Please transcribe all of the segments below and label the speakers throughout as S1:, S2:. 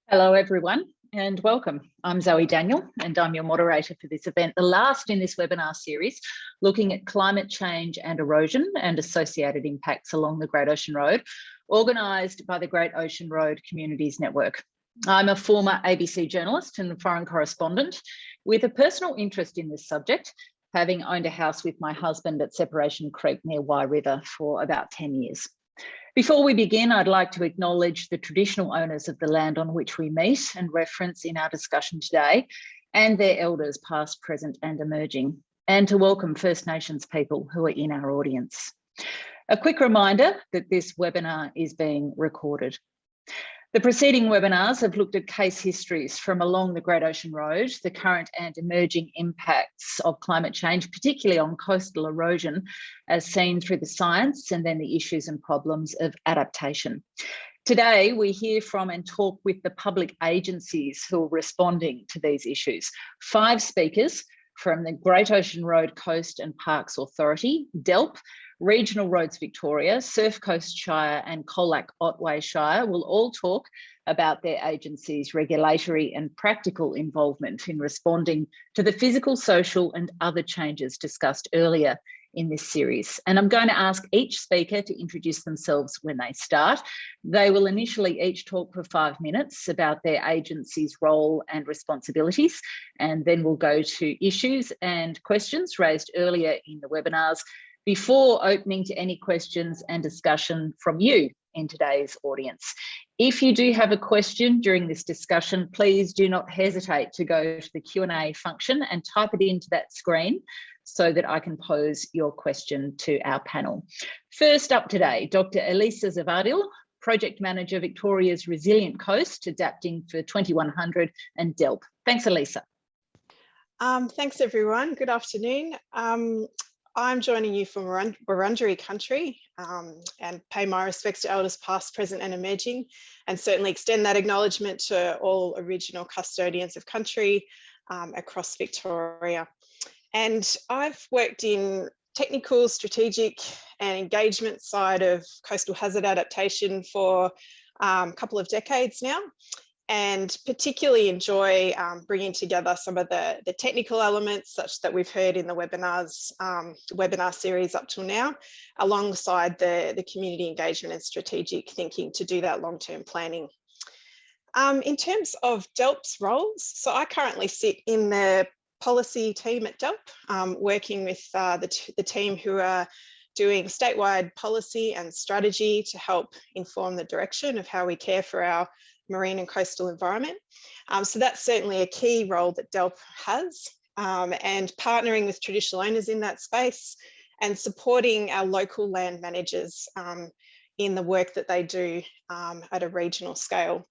S1: Hello everyone and welcome. I'm Zoe Daniel and I'm your moderator for this event, the last in this webinar series, looking at climate change and erosion and associated impacts along the Great Ocean Road, organised by the Great Ocean Road Communities Network. I'm a former ABC journalist and foreign correspondent with a personal interest in this subject, having owned a house with my husband at Separation Creek near Wye River for about 10 years. Before we begin, I'd like to acknowledge the traditional owners of the land on which we meet and reference in our discussion today, and their elders past, present and emerging, and to welcome First Nations people who are in our audience. A quick reminder that this webinar is being recorded. The preceding webinars have looked at case histories from along the Great Ocean Road, the current and emerging impacts of climate change, particularly on coastal erosion, as seen through the science, and then the issues and problems of adaptation. Today, we hear from and talk with the public agencies who are responding to these issues. 5 speakers from the Great Ocean Road Coast and Parks Authority, DELP, Regional Roads Victoria, Surf Coast Shire and Colac Otway Shire will all talk about their agencies' regulatory and practical involvement in responding to the physical, social and other changes discussed earlier in this series. And I'm going to ask each speaker to introduce themselves when they start. They will initially each talk for 5 minutes about their agency's role and responsibilities, and then we'll go to issues and questions raised earlier in the webinars before opening to any questions and discussion from you in today's audience. If you do have a question during this discussion, please do not hesitate to go to the Q&A function and type it into that screen so that I can pose your question to our panel. First up today, Dr. Elisa Zavadil, Project Manager, Victoria's Resilient Coast, Adapting for 2100 and DELP. Thanks, Elisa.
S2: Thanks, everyone. Good afternoon. I'm joining you from Wurundjeri country and pay my respects to elders past, present and emerging, and certainly extend that acknowledgement to all original custodians of country across Victoria. And I've worked in technical, strategic and engagement side of coastal hazard adaptation for a couple of decades now, and particularly enjoy bringing together some of the technical elements such that we've heard in the webinar series up till now, alongside the community engagement and strategic thinking to do that long-term planning. In terms of DELP's roles, so I currently sit in the policy team at DELP, working with the team who are doing statewide policy and strategy to help inform the direction of how we care for our marine and coastal environment. So that's certainly a key role that DELP has, and partnering with traditional owners in that space and supporting our local land managers in the work that they do at a regional scale.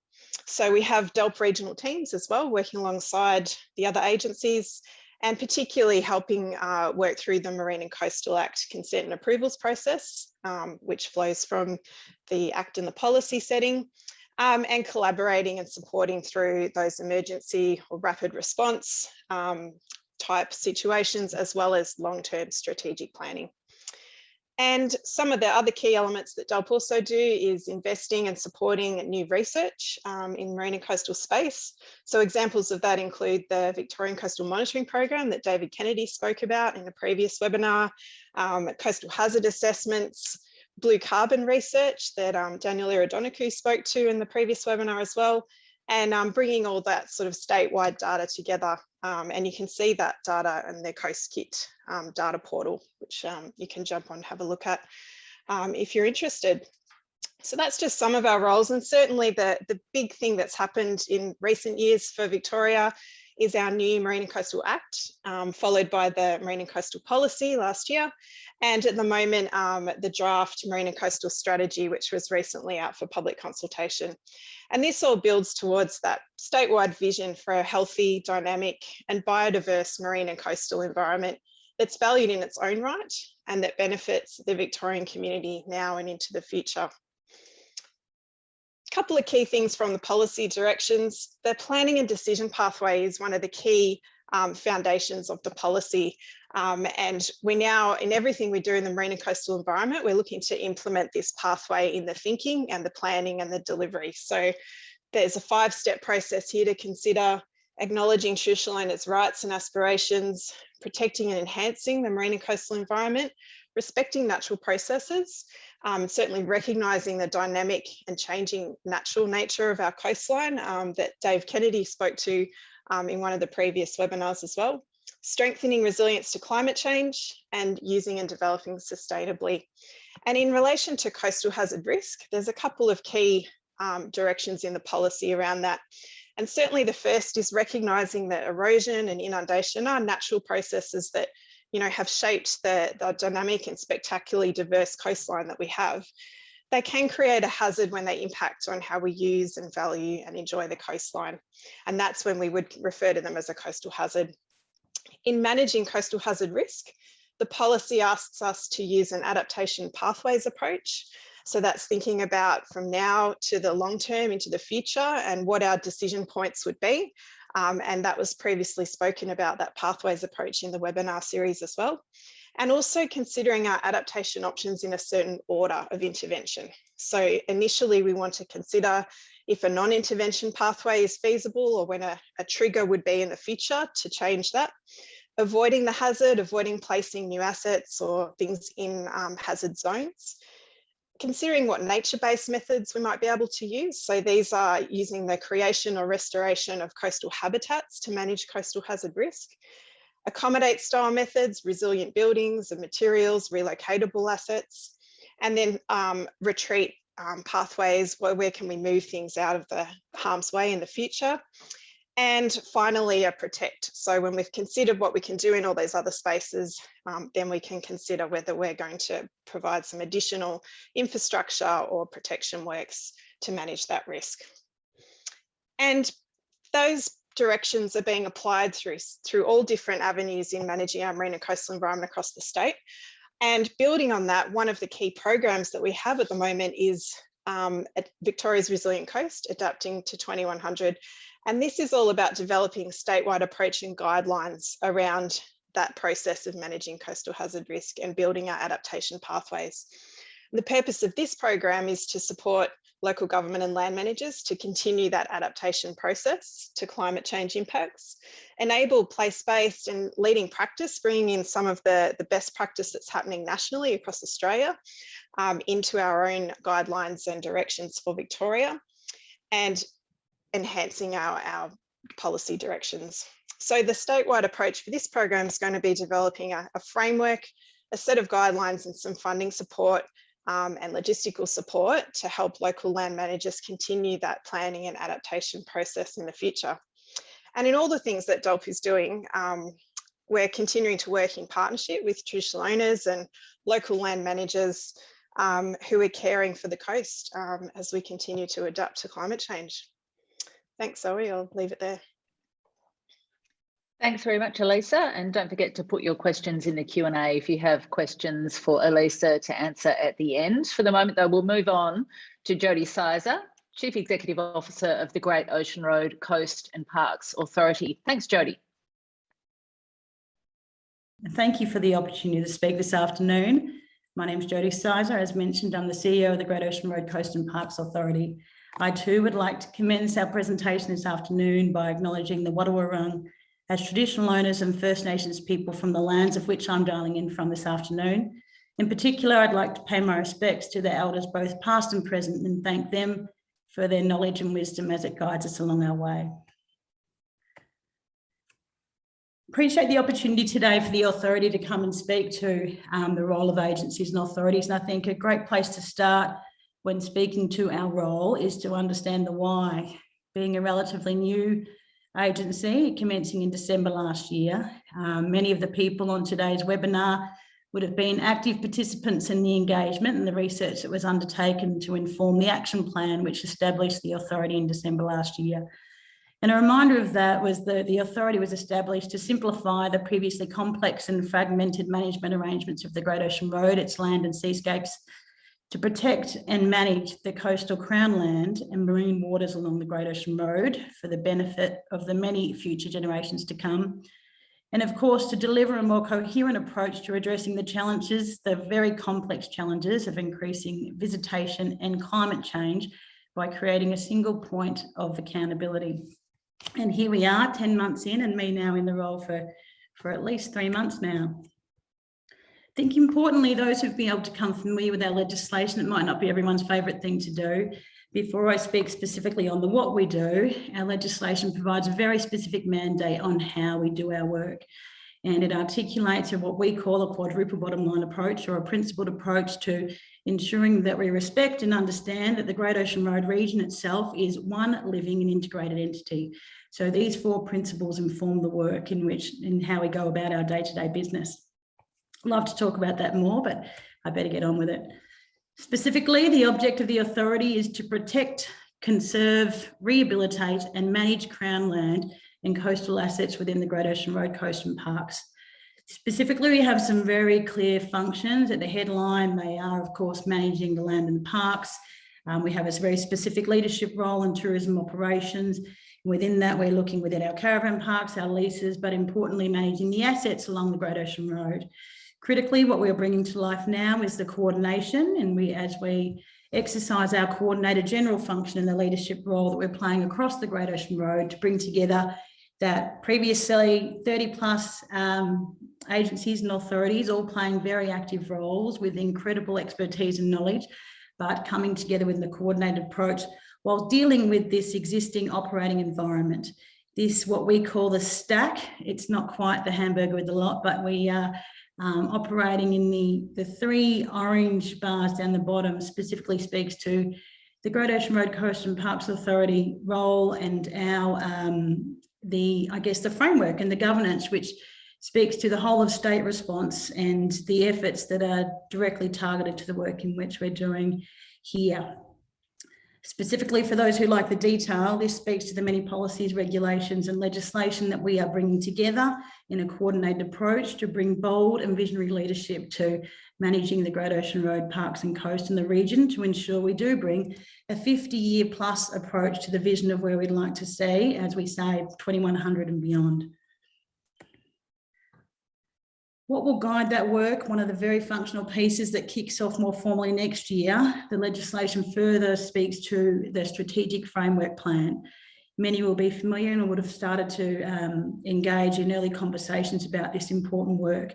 S2: So we have DELP regional teams as well, working alongside the other agencies, and particularly helping work through the Marine and Coastal Act consent and approvals process, which flows from the Act and the policy setting, and collaborating and supporting through those emergency or rapid response type situations, as well as long-term strategic planning. And some of the other key elements that DELP also do is investing and supporting new research in marine and coastal space. So examples of that include the Victorian Coastal Monitoring Program that David Kennedy spoke about in the previous webinar, coastal hazard assessments, blue carbon research that Daniel Erosion spoke to in the previous webinar as well, and bringing all that sort of statewide data together. And you can see that data in the CoastKit data portal, which you can jump on and have a look at if you're interested. So that's just some of our roles, and certainly the big thing that's happened in recent years for Victoria is our new Marine and Coastal Act, followed by the Marine and Coastal Policy last year. And at the moment, the draft Marine and Coastal Strategy, which was recently out for public consultation. And this all builds towards that statewide vision for a healthy, dynamic and biodiverse marine and coastal environment that's valued in its own right and that benefits the Victorian community now and into the future. A couple of key things from the policy directions. The planning and decision pathway is one of the key foundations of the policy. And we now, in everything we do in the marine and coastal environment, we're looking to implement this pathway in the thinking and the planning and the delivery. So there's a 5-step process here to consider: acknowledging traditional owners' rights and aspirations, protecting and enhancing the marine and coastal environment, respecting natural processes, certainly recognising the dynamic and changing natural nature of our coastline that Dave Kennedy spoke to in one of the previous webinars as well, strengthening resilience to climate change, and using and developing sustainably. And in relation to coastal hazard risk, there's a couple of key directions in the policy around that. And certainly the first is recognising that erosion and inundation are natural processes that, you know, have shaped the dynamic and spectacularly diverse coastline that we have. They can create a hazard when they impact on how we use and value and enjoy the coastline. And that's when we would refer to them as a coastal hazard. In managing coastal hazard risk, the policy asks us to use an adaptation pathways approach. So that's thinking about from now to the long term into the future and what our decision points would be. And that was previously spoken about, that pathways approach, in the webinar series as well. And also considering our adaptation options in a certain order of intervention. So initially we want to consider if a non-intervention pathway is feasible, or when a trigger would be in the future to change that. Avoiding the hazard, avoiding placing new assets or things in hazard zones. Considering what nature-based methods we might be able to use. So these are using the creation or restoration of coastal habitats to manage coastal hazard risk. Accommodate style methods, resilient buildings and materials, relocatable assets, and then retreat pathways, where can we move things out of the harm's way in the future. And finally, a protect. So when we've considered what we can do in all those other spaces, then we can consider whether we're going to provide some additional infrastructure or protection works to manage that risk. And those directions are being applied through all different avenues in managing our marine and coastal environment across the state. And building on that, one of the key programs that we have at the moment is at Victoria's Resilient Coast, Adapting to 2100. And this is all about developing statewide approach and guidelines around that process of managing coastal hazard risk and building our adaptation pathways. The purpose of this program is to support local government and land managers to continue that adaptation process to climate change impacts, enable place-based and leading practice, bringing in some of the best practice that's happening nationally across Australia into our own guidelines and directions for Victoria, and enhancing our policy directions. So the statewide approach for this program is going to be developing a framework, a set of guidelines and some funding support and logistical support to help local land managers continue that planning and adaptation process in the future. And in all the things that DOLP is doing, we're continuing to work in partnership with traditional owners and local land managers who are caring for the coast as we continue to adapt to climate change. Thanks, Zoe. I'll leave it there.
S1: Thanks very much, Elisa. And don't forget to put your questions in the Q&A if you have questions for Elisa to answer at the end. For the moment, though, we'll move on to Jody Sizer, Chief Executive Officer of the Great Ocean Road Coast and Parks Authority. Thanks, Jody.
S3: Thank you for the opportunity to speak this afternoon. My name is Jody Sizer. As mentioned, I'm the CEO of the Great Ocean Road Coast and Parks Authority. I too would like to commence our presentation this afternoon by acknowledging the Wadawurrung as traditional owners and First Nations people from the lands of which I'm dialing in from this afternoon. In particular, I'd like to pay my respects to the elders, both past and present, and thank them for their knowledge and wisdom as it guides us along our way. Appreciate the opportunity today for the authority to come and speak to the role of agencies and authorities. And I think a great place to start when speaking to our role is to understand the why. Being a relatively new agency commencing in December last year, many of the people on today's webinar would have been active participants in the engagement and the research that was undertaken to inform the action plan which established the authority in December last year. And a reminder of that was that the authority was established to simplify the previously complex and fragmented management arrangements of the Great Ocean Road, its land and seascapes, to protect and manage the coastal crown land and marine waters along the Great Ocean Road for the benefit of the many future generations to come. And of course, to deliver a more coherent approach to addressing the challenges, the very complex challenges of increasing visitation and climate change, by creating a single point of accountability. And here we are 10 months in, and me now in the role for at least 3 months now. I think importantly, those who've been able to become familiar with our legislation, it might not be everyone's favourite thing to do. Before I speak specifically on the what we do, our legislation provides a very specific mandate on how we do our work. And it articulates what we call a quadruple bottom line approach, or a principled approach to ensuring that we respect and understand that the Great Ocean Road region itself is one living and integrated entity. So these 4 principles inform the work in how we go about our day-to-day business. I'd love to talk about that more, but I better get on with it. Specifically, the object of the authority is to protect, conserve, rehabilitate and manage Crown land and coastal assets within the Great Ocean Road coast and parks. Specifically, we have some very clear functions. At the headline, they are, of course, managing the land and the parks. We have a very specific leadership role in tourism operations. Within that, we're looking within our caravan parks, our leases, but importantly, managing the assets along the Great Ocean Road. Critically, what we're bringing to life now is the coordination, and as we exercise our coordinated general function in the leadership role that we're playing across the Great Ocean Road to bring together that previously 30 plus agencies and authorities all playing very active roles with incredible expertise and knowledge, but coming together with the coordinated approach while dealing with this existing operating environment. This, what we call the stack, it's not quite the hamburger with the lot, but we are operating in the 3 orange bars down the bottom specifically speaks to the Great Ocean Road Coast and Parks Authority role and our the framework and the governance, which speaks to the whole of state response and the efforts that are directly targeted to the work in which we're doing here. Specifically for those who like the detail, this speaks to the many policies, regulations and legislation that we are bringing together in a coordinated approach to bring bold and visionary leadership to managing the Great Ocean Road parks and coast in the region to ensure we do bring a 50-year plus approach to the vision of where we'd like to see, as we say, 2100 and beyond. What will guide that work? One of the very functional pieces that kicks off more formally next year, the legislation further speaks to the strategic framework plan. Many will be familiar and would have started to engage in early conversations about this important work.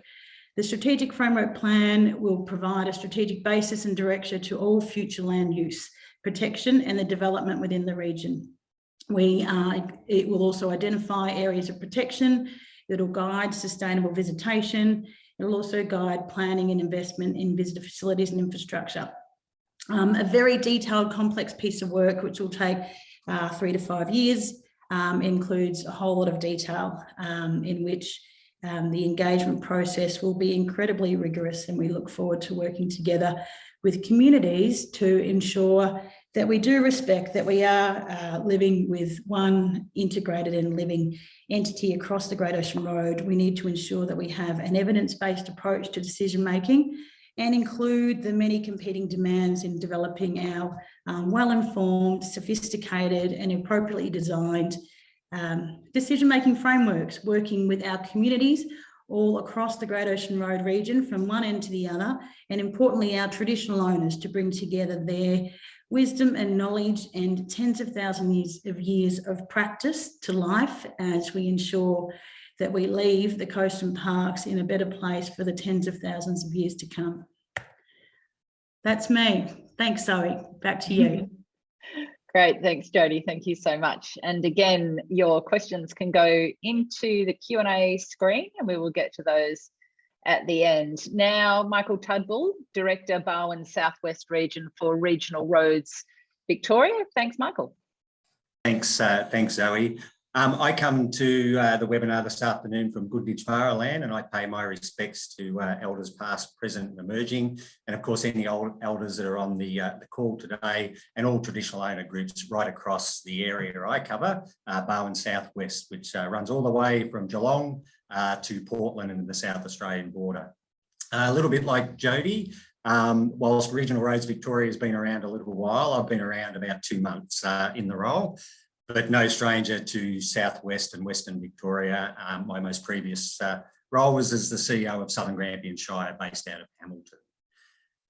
S3: The strategic framework plan will provide a strategic basis and direction to all future land use, protection and the development within the region. It will also identify areas of protection. It'll guide sustainable visitation. It'll also guide planning and investment in visitor facilities and infrastructure. A very detailed, complex piece of work, which will take 3 to 5 years, includes a whole lot of detail in which the engagement process will be incredibly rigorous, and we look forward to working together with communities to ensure that we do respect that we are living with one integrated and living entity across the Great Ocean Road. We need to ensure that we have an evidence-based approach to decision making and include the many competing demands in developing our well-informed, sophisticated and appropriately designed decision-making frameworks, working with our communities all across the Great Ocean Road region from one end to the other, and importantly our traditional owners to bring together their wisdom and knowledge and tens of thousands of years of practice to life as we ensure that we leave the coast and parks in a better place for the tens of thousands of years to come. That's me. Thanks, Zoe. Back to you.
S1: Great, thanks Jodie, thank you so much. And again, your questions can go into the Q&A screen and we will get to those at the end. Now, Michael Tudbull, Director, Barwon Southwest Region for Regional Roads Victoria. Thanks, Michael.
S4: Thanks, Zoe. I come to the webinar this afternoon from Goodnidge Faraland, and I pay my respects to elders past, present and emerging, and of course any old elders that are on the call today, and all traditional owner groups right across the area I cover, Barwon Southwest, which runs all the way from Geelong to Portland and the South Australian border. A little bit like Jodie, whilst Regional Roads Victoria has been around a little while, I've been around about 2 months in the role. But no stranger to Southwest and Western Victoria. My most previous role was as the CEO of Southern Grampian Shire, based out of Hamilton.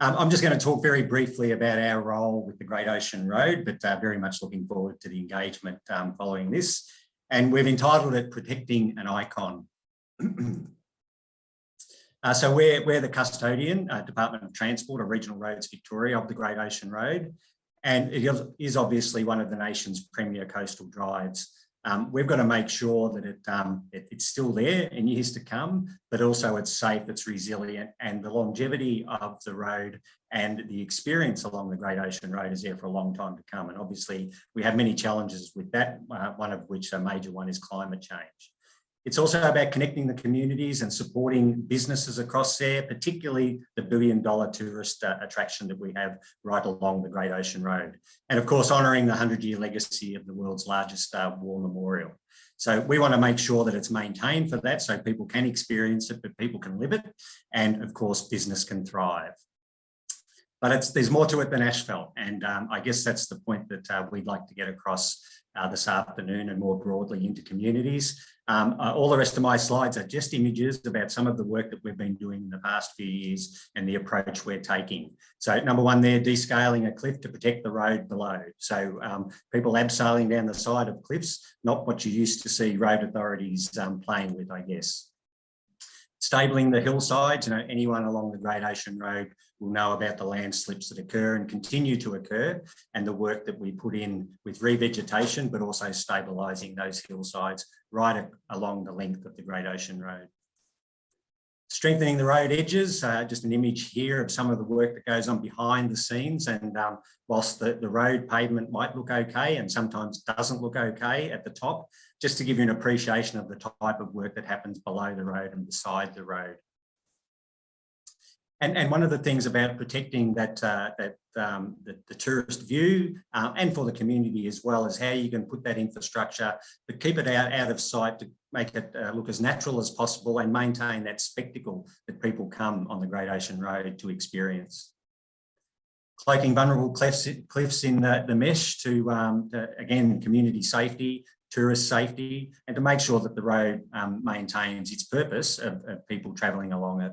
S4: I'm just going to talk very briefly about our role with the Great Ocean Road, but very much looking forward to the engagement following this. And we've entitled it Protecting an Icon. So we're the custodian, Department of Transport of Regional Roads Victoria, of the Great Ocean Road. And it is obviously one of the nation's premier coastal drives. We've got to make sure that it's still there in years to come, but also it's safe, it's resilient, and the longevity of the road and the experience along the Great Ocean Road is there for a long time to come. And obviously we have many challenges with that, one of which a major one is climate change. It's also about connecting the communities and supporting businesses across there, particularly the billion-dollar tourist attraction that we have right along the Great Ocean Road. And of course, honouring the 100-year legacy of the world's largest war memorial. So we want to make sure that it's maintained for that so people can experience it, but people can live it. And of course, business can thrive. But there's more to it than asphalt. And I guess that's the point that we'd like to get across this afternoon and more broadly into communities. All the rest of my slides are just images about some of the work that we've been doing in the past few years and the approach we're taking. So number one there, descaling a cliff to protect the road below. So people abseiling down the side of cliffs, not what you used to see road authorities playing with, I guess. Stabling the hillsides, anyone along the Great Ocean Road will know about the landslips that occur and continue to occur, and the work that we put in with revegetation, but also stabilising those hillsides right along the length of the Great Ocean Road. Strengthening the road edges, just an image here of some of the work that goes on behind the scenes. And whilst the road pavement might look okay and sometimes doesn't look okay at the top, just to give you an appreciation of the type of work that happens below the road and beside the road. And one of the things about protecting the tourist view and for the community as well is how you can put that infrastructure, but keep it out of sight to make it look as natural as possible and maintain that spectacle that people come on the Great Ocean Road to experience. Cloaking vulnerable cliffs in the mesh to again, community safety, tourist safety, and to make sure that the road maintains its purpose of people travelling along it.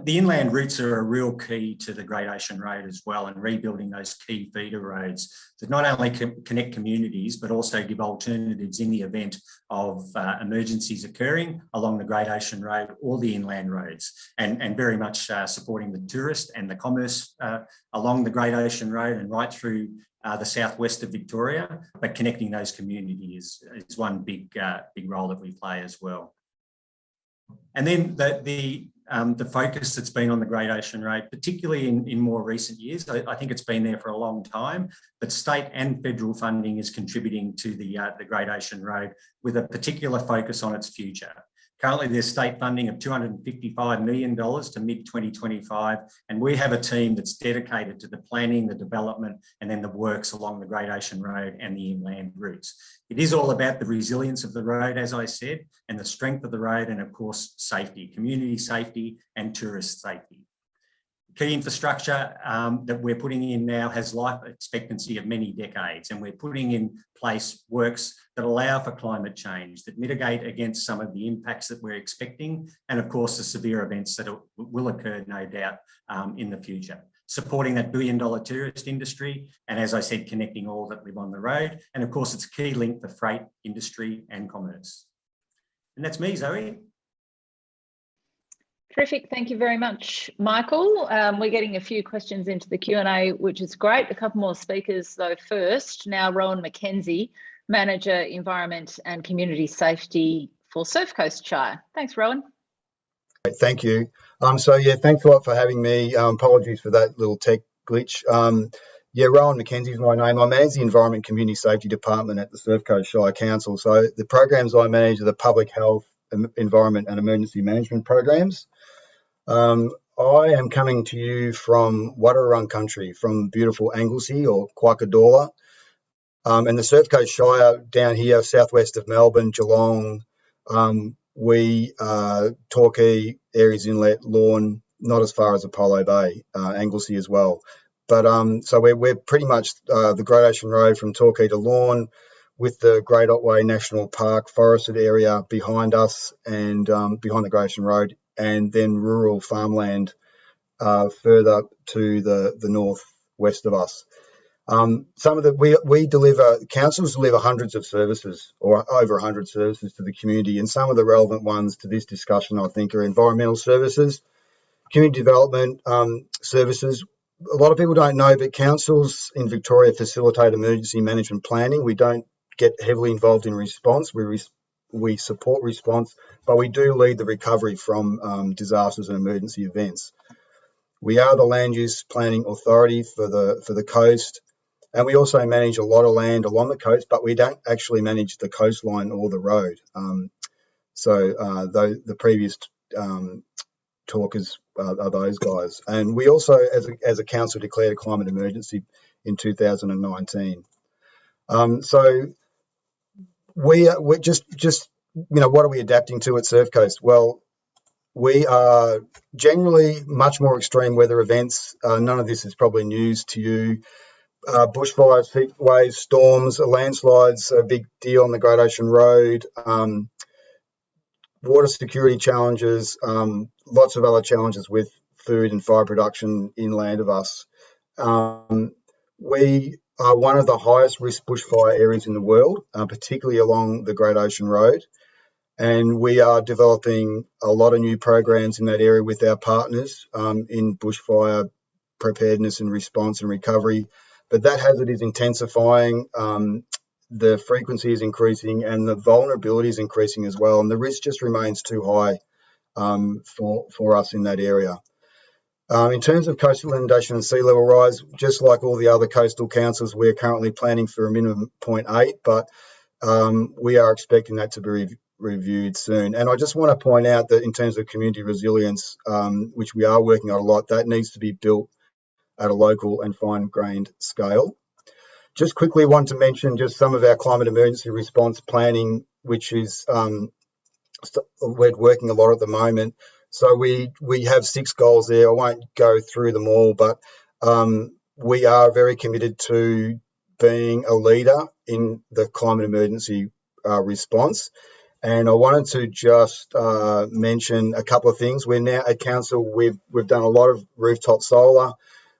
S4: The inland routes are a real key to the Great Ocean Road as well, and rebuilding those key feeder roads that not only connect communities, but also give alternatives in the event of emergencies occurring along the Great Ocean Road or the inland roads, and very much supporting the tourist and the commerce along the Great Ocean Road and right through the southwest of Victoria, but connecting those communities is one big role that we play as well. And then the focus that's been on the Great Ocean Road, particularly in more recent years, I think it's been there for a long time, but state and federal funding is contributing to the Great Ocean Road with a particular focus on its future. Currently, there's state funding of $255 million to mid-2025, and we have a team that's dedicated to the planning, the development, and then the works along the Great Ocean Road and the inland routes. It is all about the resilience of the road, as I said, and the strength of the road, and of course, safety, community safety and tourist safety. Key infrastructure that we're putting in now has life expectancy of many decades, and we're putting in place works that allow for climate change, that mitigate against some of the impacts that we're expecting, and of course the severe events that will occur, no doubt, in the future. Supporting that billion-dollar tourist industry, and as I said, connecting all that live on the road, and of course it's a key link for freight, industry and commerce. And that's me, Zoe.
S1: Terrific. Thank you very much, Michael. We're getting a few questions into the Q&A, which is great. A couple more speakers though first. Now, Rowan McKenzie, Manager, Environment and Community Safety for Surf Coast Shire. Thanks, Rowan.
S5: Thank you. So yeah, thanks a lot for having me. Apologies for that little tech glitch. Yeah, Rowan McKenzie is my name. I manage the Environment and Community Safety Department at the Surf Coast Shire Council. So the programs I manage are the public health, environment and emergency management programs. I am coming to you from Wadawurrung country, from beautiful Anglesey or Quackadola. And the Surf Coast Shire down here, southwest of Melbourne, Geelong, we Torquay, Aries Inlet, Lorne, not as far as Apollo Bay, Anglesey as well. But so we're pretty much the Great Ocean Road from Torquay to Lorne, with the Great Otway National Park forested area behind us and behind the Great Ocean Road, and then rural farmland further to the northwest of us. Some of the councils deliver hundreds of services, or over 100 services to the community, and some of the relevant ones to this discussion, I think, are environmental services, community development services. A lot of people don't know, but councils in Victoria facilitate emergency management planning. We don't get heavily involved in response. We support response, but we do lead the recovery from disasters and emergency events. We are the land use planning authority for the coast, and we also manage a lot of land along the coast, but we don't actually manage the coastline or the road. The previous talkers are those guys. And we also, as a council, declared a climate emergency in 2019. We're just what are we adapting to at Surf Coast? Well, we are generally much more extreme weather events. None of this is probably news to you. Bushfires, heat waves, storms, landslides, a big deal on the Great Ocean Road. Water security challenges, lots of other challenges with food and fire production inland of us. We are one of the highest risk bushfire areas in the world, particularly along the Great Ocean Road. And we are developing a lot of new programs in that area with our partners in bushfire preparedness and response and recovery. But that hazard is intensifying. The frequency is increasing and the vulnerability is increasing as well. And the risk just remains too high for us in that area. In terms of coastal inundation and sea level rise, just like all the other coastal councils, we're currently planning for a minimum 0.8, but we are expecting that to be reviewed soon. And I just want to point out that in terms of community resilience, which we are working on a lot, that needs to be built at a local and fine-grained scale. Just quickly want to mention just some of our climate emergency response planning, which is we're working a lot at the moment. So we have 6 goals there. I won't go through them all, but we are very committed to being a leader in the climate emergency response. And I wanted to just mention a couple of things. We're now at council, we've done a lot of rooftop solar.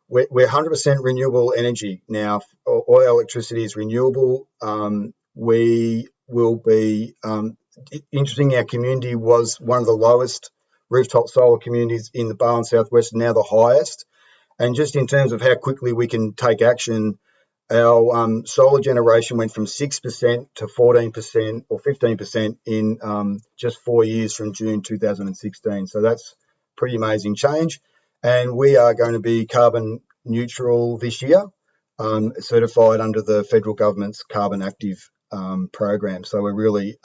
S5: We're 100% renewable energy now. All our electricity is renewable. We will be, interesting, our community was one of the lowest rooftop solar communities in the Barwon Southwest, now the highest. And just in terms of how quickly we can take action, our solar generation went from 6% to 14% or 15% in just 4 years from June 2016. So that's pretty amazing change. And we are going to be carbon neutral this year, certified under the federal government's Carbon Active program. So we're really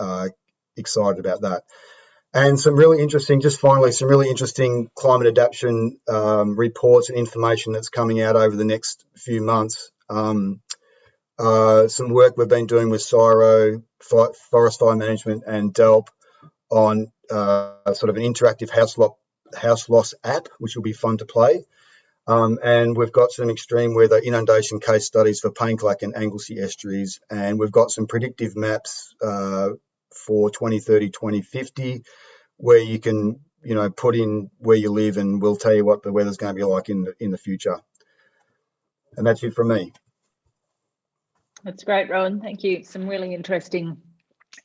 S5: excited about that. And some really interesting, just finally, some really interesting climate adaptation reports and information that's coming out over the next few months. Some work we've been doing with CSIRO, Forest Fire Management and DELP on sort of an interactive house loss app, which will be fun to play. And we've got some extreme weather inundation case studies for Painclack and Anglesey estuaries. And we've got some predictive maps for 2030, 2050, where you can, put in where you live and we'll tell you what the weather's going to be like in the future. And that's it from me.
S1: That's great, Rowan. Thank you. Some really interesting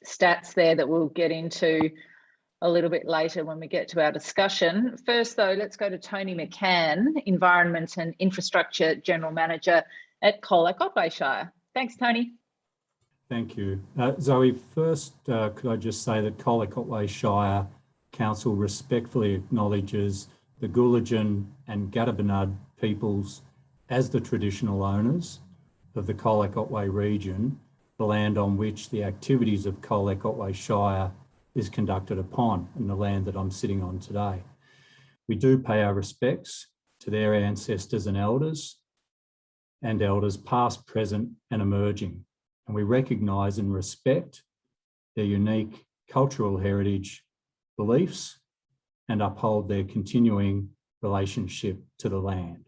S1: stats there that we'll get into a little bit later when we get to our discussion. First, though, let's go to Tony McCann, Environment and Infrastructure General Manager at Colac Otway Shire. Thanks, Tony.
S6: Thank you. Zoe, first, could I just say that Colac Otway Shire Council respectfully acknowledges the Goolagin and Gadabinad peoples as the traditional owners of the Colac Otway region, the land on which the activities of Colac Otway Shire is conducted upon, and the land that I'm sitting on today. We do pay our respects to their ancestors and elders past, present and emerging. And we recognise and respect their unique cultural heritage, beliefs, and uphold their continuing relationship to the land.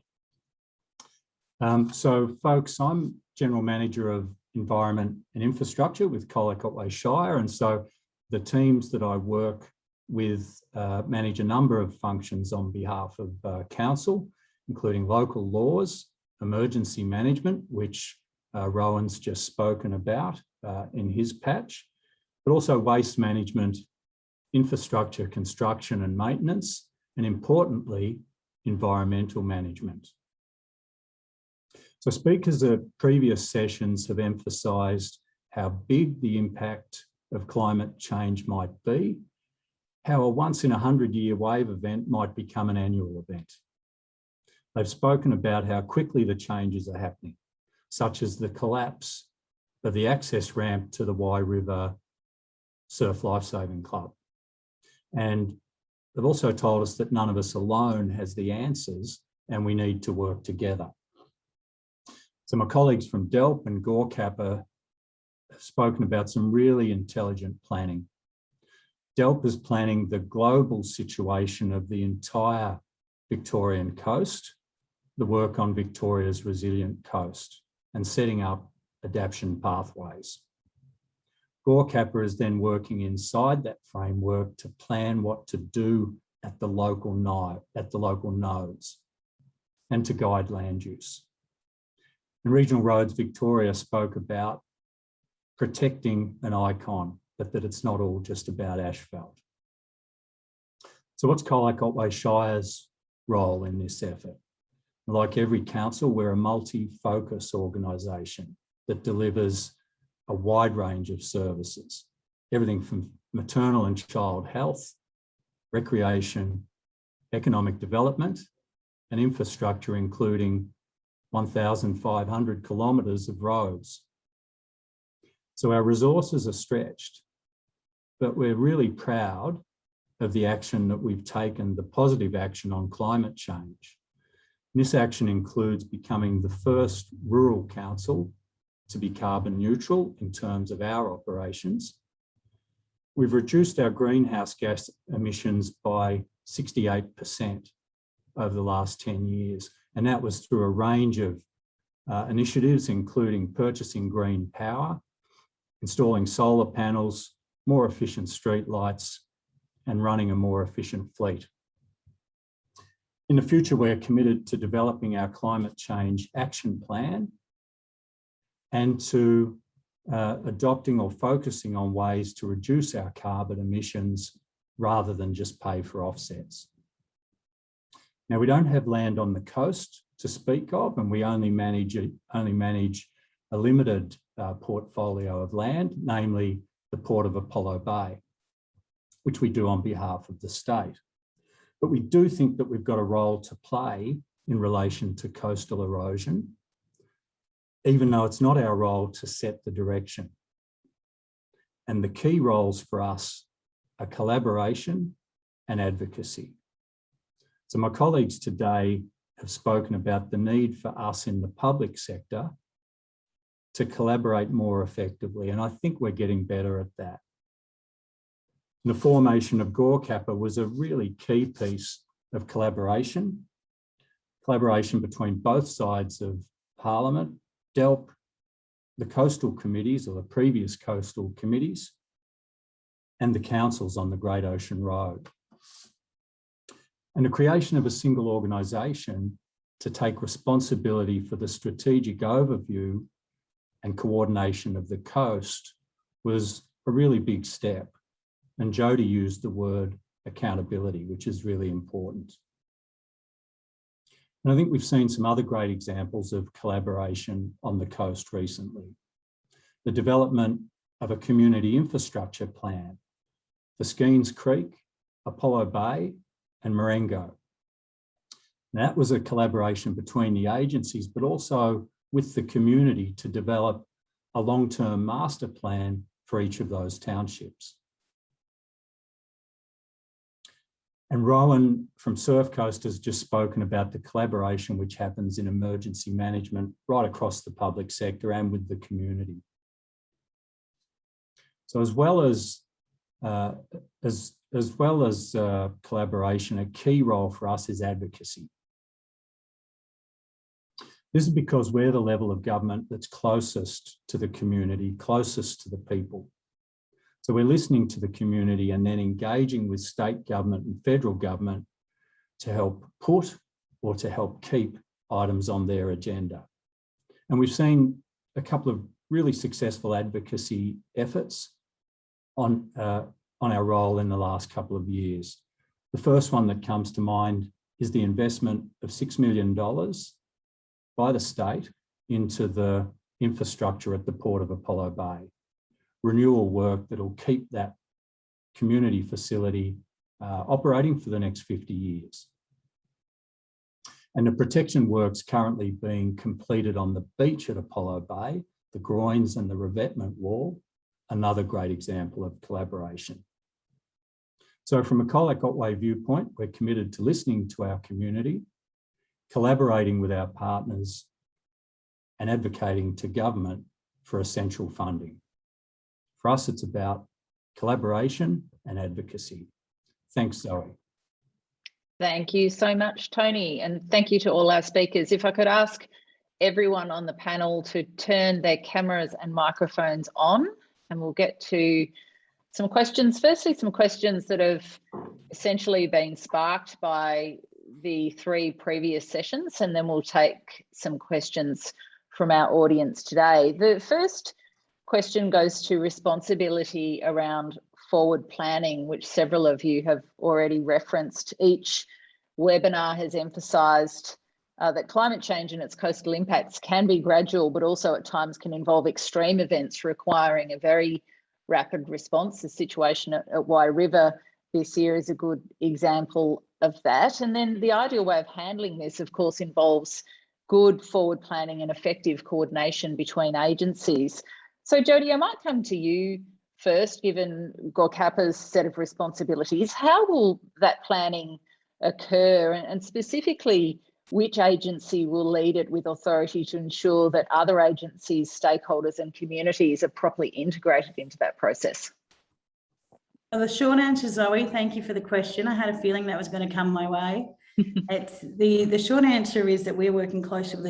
S6: So folks, I'm General Manager of Environment and Infrastructure with Colac Otway Shire. And so the teams that I work manage a number of functions on behalf of council, including local laws, emergency management, which Rowan's just spoken about in his patch, but also waste management, infrastructure construction and maintenance, and importantly, environmental management. So speakers at previous sessions have emphasised how big the impact of climate change might be, how a once in 100-year wave event might become an annual event. They've spoken about how quickly the changes are happening, such as the collapse of the access ramp to the Wye River Surf Lifesaving Club. And they've also told us that none of us alone has the answers and we need to work together. So my colleagues from DELP and GORCAPA have spoken about some really intelligent planning. DELP is planning the global situation of the entire Victorian coast, the work on Victoria's resilient coast, and setting up adaptation pathways. GORCAPA is then working inside that framework to plan what to do at the local nodes and to guide land use. And Regional Roads Victoria spoke about protecting an icon, but that it's not all just about asphalt. So what's Colac Otway Shires' role in this effort? Like every council, we're a multi-focus organisation that delivers a wide range of services, everything from maternal and child health, recreation, economic development, and infrastructure, including 1,500 kilometres of roads. So our resources are stretched, but we're really proud of the action that we've taken, the positive action on climate change. This action includes becoming the first rural council to be carbon neutral in terms of our operations. We've reduced our greenhouse gas emissions by 68% over the last 10 years. And that was through a range of initiatives, including purchasing green power, installing solar panels, more efficient street lights, and running a more efficient fleet. In the future, we're committed to developing our climate change action plan and to adopting or focusing on ways to reduce our carbon emissions rather than just pay for offsets. Now, we don't have land on the coast to speak of, and we only manage a limited portfolio of land, namely the Port of Apollo Bay, which we do on behalf of the state. But we do think that we've got a role to play in relation to coastal erosion, even though it's not our role to set the direction. And the key roles for us are collaboration and advocacy. So my colleagues today have spoken about the need for us in the public sector to collaborate more effectively, and I think we're getting better at that. The formation of GORCAPA was a really key piece of collaboration between both sides of Parliament, DELP, the coastal committees or the previous coastal committees, and the councils on the Great Ocean Road. And the creation of a single organisation to take responsibility for the strategic overview and coordination of the coast was a really big step. And Jody used the word accountability, which is really important. And I think we've seen some other great examples of collaboration on the coast recently. The development of a community infrastructure plan for Skeens Creek, Apollo Bay, and Marengo. And that was a collaboration between the agencies, but also with the community to develop a long-term master plan for each of those townships. And Rowan from Surf Coast has just spoken about the collaboration which happens in emergency management right across the public sector and with the community. So as well as collaboration, a key role for us is advocacy. This is because we're the level of government that's closest to the community, closest to the people. So we're listening to the community and then engaging with state government and federal government to help put or to help keep items on their agenda. And we've seen a couple of really successful advocacy efforts on our role in the last couple of years. The first one that comes to mind is the investment of $6 million by the state into the infrastructure at the Port of Apollo Bay. Renewal work that will keep that community facility operating for the next 50 years. And the protection works currently being completed on the beach at Apollo Bay, the groins and the revetment wall, another great example of collaboration. So from a Colac Otway viewpoint, we're committed to listening to our community, collaborating with our partners, and advocating to government for essential funding. For us, it's about collaboration and advocacy. Thanks, Zoe.
S1: Thank you so much, Tony, and thank you to all our speakers. If I could ask everyone on the panel to turn their cameras and microphones on, and we'll get to some questions. Firstly, some questions that have essentially been sparked by the 3 previous sessions, and then we'll take some questions from our audience today. The first question goes to responsibility around forward planning, which several of you have already referenced. Each webinar has emphasised that climate change and its coastal impacts can be gradual, but also at times can involve extreme events requiring a very rapid response. The situation at Wye River this year is a good example of that. And then the ideal way of handling this, of course, involves good forward planning and effective coordination between agencies. So Jodie, I might come to you first, given GORCAPA's set of responsibilities. How will that planning occur, and specifically, which agency will lead it with authority to ensure that other agencies, stakeholders and communities are properly integrated into that process?
S3: Well, the short answer, Zoe, thank you for the question. I had a feeling that was going to come my way. It's the short answer is that we're working closely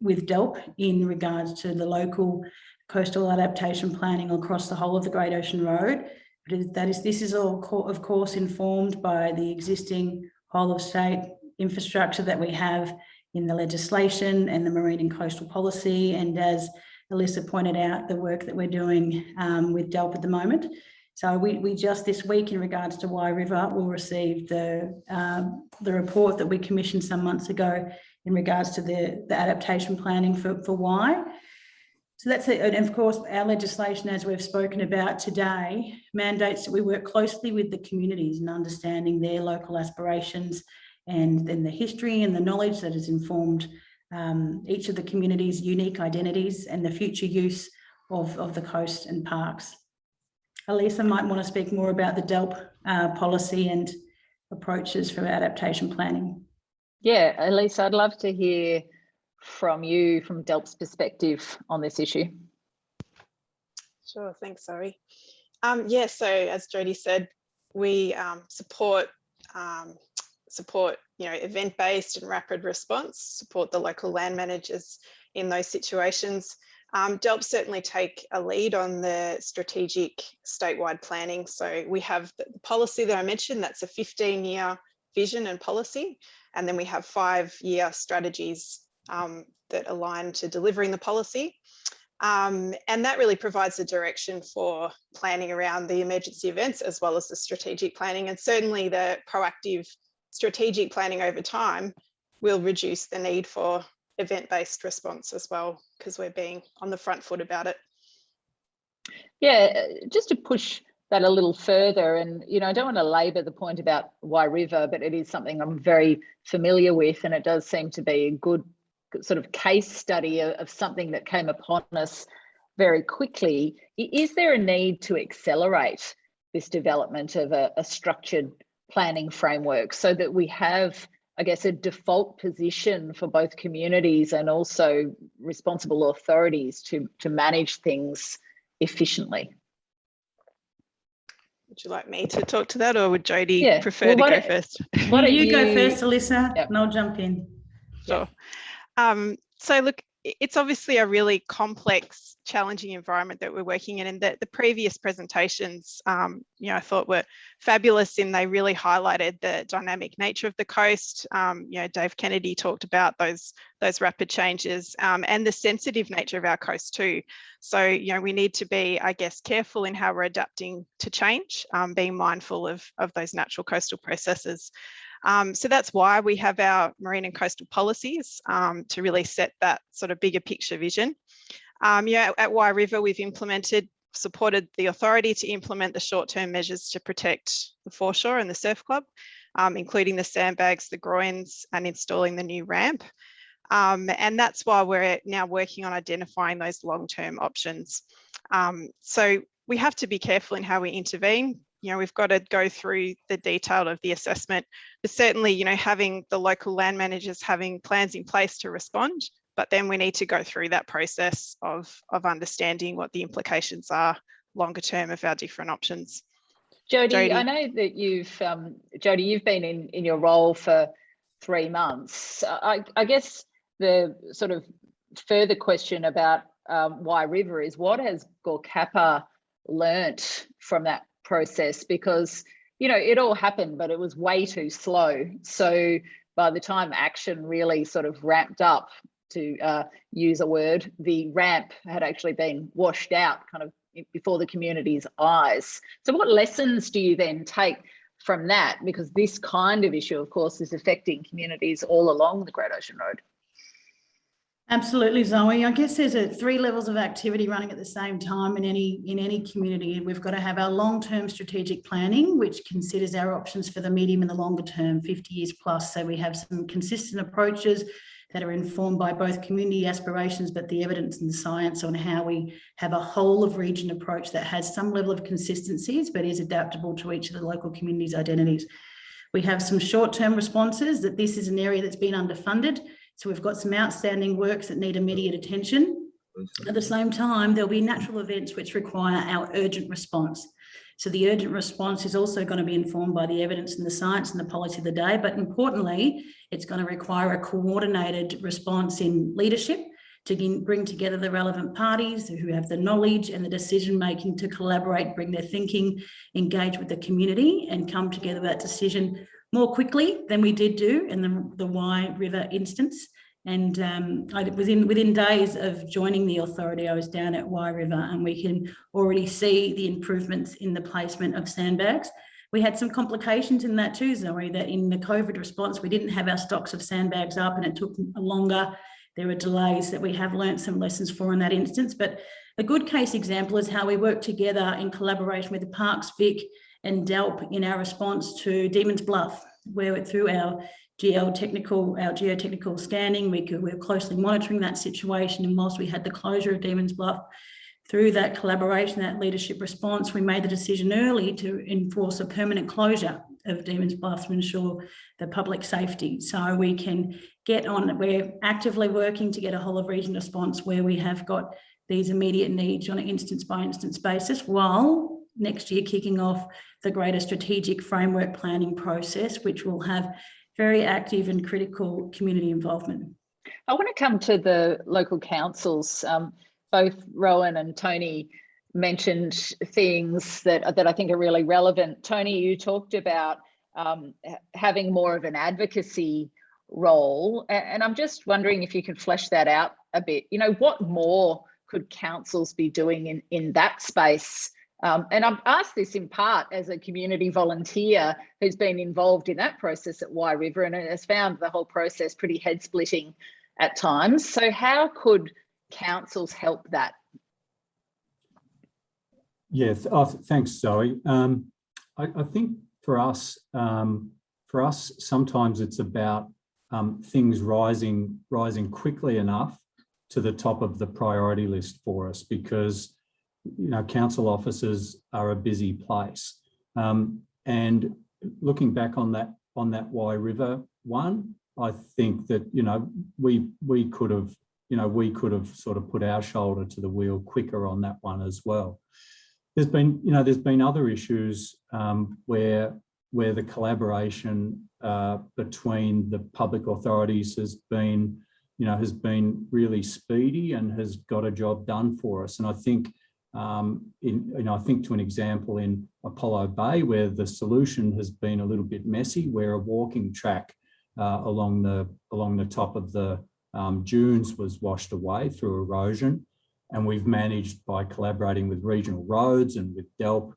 S3: with DELP in regards to the local coastal adaptation planning across the whole of the Great Ocean Road. This is all, of course, informed by the existing whole of state infrastructure that we have in the legislation and the marine and coastal policy. And as Alyssa pointed out, the work that we're doing with DELP at the moment. So we just this week, in regards to Wye River, will receive the report that we commissioned some months ago in regards to the adaptation planning for Wye. So that's it. And of course, our legislation, as we've spoken about today, mandates that we work closely with the communities in understanding their local aspirations and then the history and the knowledge that has informed each of the communities' unique identities and the future use of the coast and parks. Elisa might want to speak more about the DELP policy and approaches for adaptation planning.
S1: Yeah, Elisa, I'd love to hear from you, from DELP's perspective on this issue.
S2: Sure, thanks, Zoe. Yeah, so as Jodie said, we support event-based and rapid response, support the local land managers in those situations. DELP certainly take a lead on the strategic statewide planning. So we have the policy that I mentioned, that's a 15-year vision and policy. And then we have 5-year strategies that align to delivering the policy. And that really provides the direction for planning around the emergency events as well as the strategic planning. And certainly the proactive strategic planning over time will reduce the need for event-based response as well, because we're being on the front foot about it.
S1: Yeah, just to push that a little further, and I don't want to labour the point about Wye River, but it is something I'm very familiar with, and it does seem to be a good sort of case study of something that came upon us very quickly. Is there a need to accelerate this development of a structured planning framework so that we have, I guess, a default position for both communities and also responsible authorities to manage things efficiently?
S2: Would you like me to talk to that, or would Jodie prefer to go first?
S3: Why don't you go first, Alyssa,
S1: Yep.
S3: and I'll jump in.
S2: Sure. So look, it's obviously a really complex challenging environment that we're working in, and that the previous presentations, you know, I thought were fabulous in they really highlighted the dynamic nature of the coast. You know, Dave Kennedy talked about those rapid changes, and the sensitive nature of our coast too. So, you know, we need to be, I guess, careful in how we're adapting to change, being mindful of those natural coastal processes. So that's why we have our marine and coastal policies, to really set that sort of bigger picture vision. Yeah, at Wye River, we've supported the authority to implement the short-term measures to protect the foreshore and the surf club, including the sandbags, the groins, and installing the new ramp. And that's why we're now working on identifying those long-term options. So we have to be careful in how we intervene. You know, we've got to go through the detail of the assessment, but certainly, you know, having the local land managers having plans in place to respond, but then we need to go through that process of understanding what the implications are longer term of our different options.
S1: Jody, I know that Jody, you've been in your role for 3 months. I guess the sort of further question about Wye River is, what has Gorkapa learnt from that process? Because, you know, it all happened, but it was way too slow. So by the time action really sort of ramped up, to use a word, the ramp had actually been washed out kind of before the community's eyes. So what lessons do you then take from that? Because this kind of issue, of course, is affecting communities all along the Great Ocean Road.
S3: Absolutely, Zoe. I guess there's 3 levels of activity running at the same time in any community. We've got to have our long-term strategic planning, which considers our options for the medium and the longer term, 50 years plus. So we have some consistent approaches that are informed by both community aspirations, but the evidence and the science on how we have a whole of region approach that has some level of consistencies, but is adaptable to each of the local communities' identities. We have some short-term responses, that this is an area that's been underfunded. So we've got some outstanding works that need immediate attention. At the same time, there'll be natural events which require our urgent response. So the urgent response is also going to be informed by the evidence and the science and the policy of the day, but importantly, it's going to require a coordinated response in leadership to bring together the relevant parties who have the knowledge and the decision-making to collaborate, bring their thinking, engage with the community and come together with that decision more quickly than we did do in the Wye River instance. And within days of joining the authority, I was down at Wye River, and we can already see the improvements in the placement of sandbags. We had some complications in that too, Zoe, that in the COVID response, we didn't have our stocks of sandbags up and it took longer. There were delays that we have learnt some lessons for in that instance. But a good case example is how we work together in collaboration with the Parks, Vic and DELP in our response to Demon's Bluff, where through our geotechnical scanning, we're closely monitoring that situation. And whilst we had the closure of Demon's Bluff, through that collaboration, that leadership response, we made the decision early to enforce a permanent closure of Demon's Bluff to ensure the public safety. So we can get on, we're actively working to get a whole of region response where we have got these immediate needs on an instance by instance basis, while next year kicking off the greater strategic framework planning process, which will have very active and critical community involvement.
S1: I want to come to the local councils. Both Rowan and Tony mentioned things that I think are really relevant. Tony, you talked about having more of an advocacy role, and I'm just wondering if you could flesh that out a bit. You know, what more could councils be doing in that space? And I've asked this in part as a community volunteer who's been involved in that process at Wye River and has found the whole process pretty head-splitting at times. So how could councils help that?
S6: Yes, thanks, Zoe. I think for us, sometimes it's about things rising quickly enough to the top of the priority list for us, because you know, council offices are a busy place. And looking back on that Wye River one, I think that, you know, we could have sort of put our shoulder to the wheel quicker on that one as well. There's been other issues where the collaboration between the public authorities has been has been really speedy and has got a job done for us. And I think, I think to an example in Apollo Bay, where the solution has been a little bit messy, where a walking track along the top of the dunes was washed away through erosion. And we've managed, by collaborating with regional roads and with DELP,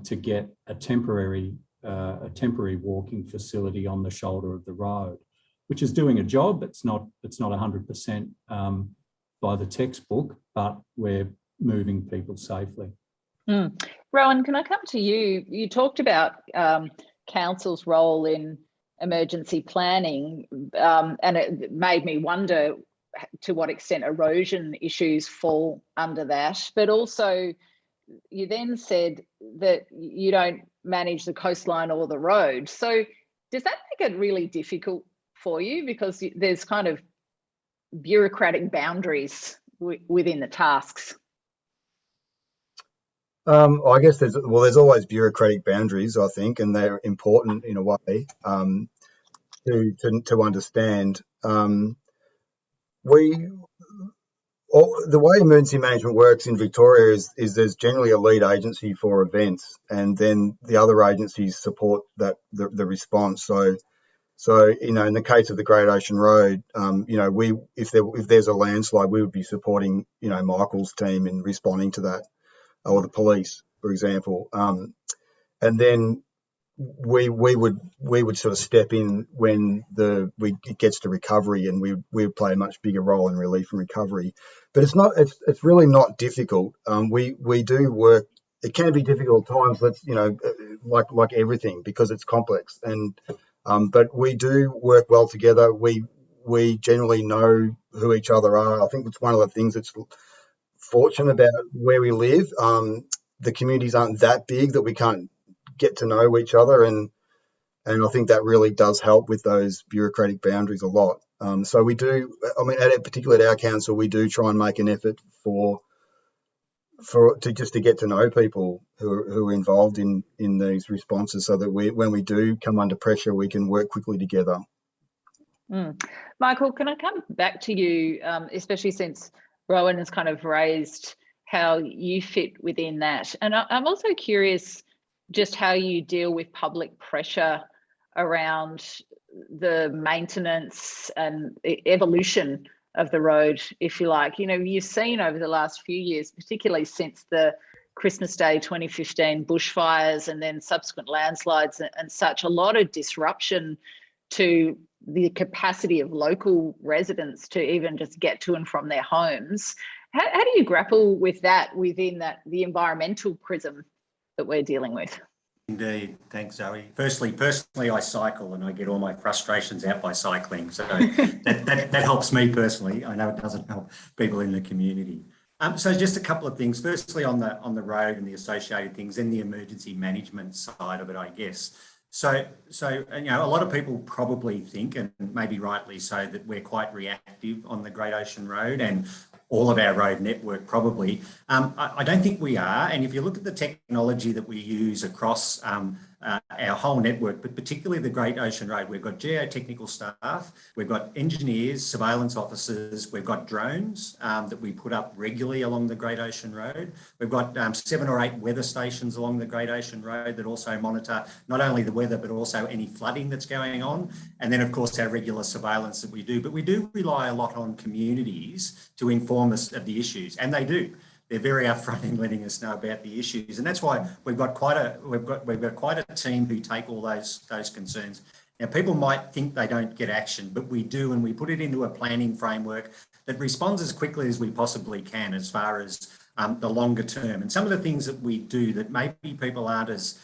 S6: to get a temporary walking facility on the shoulder of the road, which is doing a job. It's not 100% by the textbook, but we're moving people safely.
S1: Rowan, can I come to you? You talked about council's role in emergency planning, and it made me wonder to what extent erosion issues fall under that. But also, you then said that you don't manage the coastline or the road. So does that make it really difficult for you, because there's kind of bureaucratic boundaries within the tasks?
S5: I guess there's always bureaucratic boundaries, I think, and they're important in a way to understand. The way emergency management works in Victoria is there's generally a lead agency for events, and then the other agencies support the response. So in the case of the Great Ocean Road, if there's a landslide, we would be supporting Michael's team in responding to that, or the police, for example, and then we would sort of step in when it gets to recovery, and we would play a much bigger role in relief and recovery. But it's really not difficult. We do work. It can be difficult at times. Like everything, because it's complex, but we do work well together. We generally know who each other are. I think it's one of the things that's fortunate about where we live. The communities aren't that big that we can't get to know each other, and I think that really does help with those bureaucratic boundaries a lot. So we do. I mean, particularly at our council, we do try and make an effort to get to know people who are involved in these responses, so that when we do come under pressure, we can work quickly together.
S1: Michael, can I come back to you, especially since Rowan has kind of raised how you fit within that, and I'm also curious just how you deal with public pressure around the maintenance and evolution of the road, if you like. You've seen over the last few years, particularly since the Christmas Day 2015 bushfires and then subsequent landslides and such, a lot of disruption to the capacity of local residents to even just get to and from their homes. How do you grapple with that within the environmental prism that we're dealing with?
S4: Indeed. Thanks, Zoe. Personally, I cycle, and I get all my frustrations out by cycling. So that helps me personally. I know it doesn't help people in the community. So just a couple of things. Firstly, on the road and the associated things, and the emergency management side of it, I guess. So a lot of people probably think, and maybe rightly so, that we're quite reactive on the Great Ocean Road and all of our road network probably. I don't think we are. And if you look at the technology that we use across our whole network, but particularly the Great Ocean Road, we've got geotechnical staff, we've got engineers, surveillance officers, we've got drones that we put up regularly along the Great Ocean Road. We've got 7 or 8 weather stations along the Great Ocean Road that also monitor not only the weather, but also any flooding that's going on. And then, of course, our regular surveillance that we do. But we do rely a lot on communities to inform us of the issues, and they do. They're very upfront in letting us know about the issues, and that's why we've got quite a team who take all those concerns. Now, people might think they don't get action, but we do, and we put it into a planning framework that responds as quickly as we possibly can as far as the longer term. And some of the things that we do that maybe people aren't as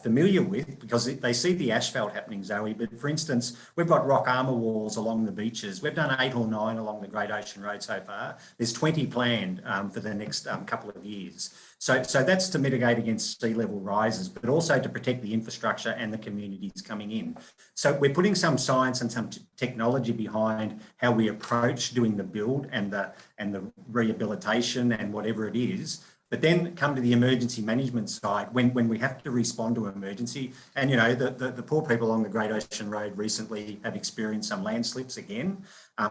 S4: familiar with, because they see the asphalt happening, Zoe, but for instance, we've got rock armour walls along the beaches. We've done 8 or 9 along the Great Ocean Road so far. There's 20 planned for the next couple of years. So that's to mitigate against sea level rises, but also to protect the infrastructure and the communities coming in. So we're putting some science and some technology behind how we approach doing the build and the rehabilitation and whatever it is But then come to the emergency management side, when we have to respond to emergency, and the poor people along the Great Ocean Road recently have experienced some landslips again.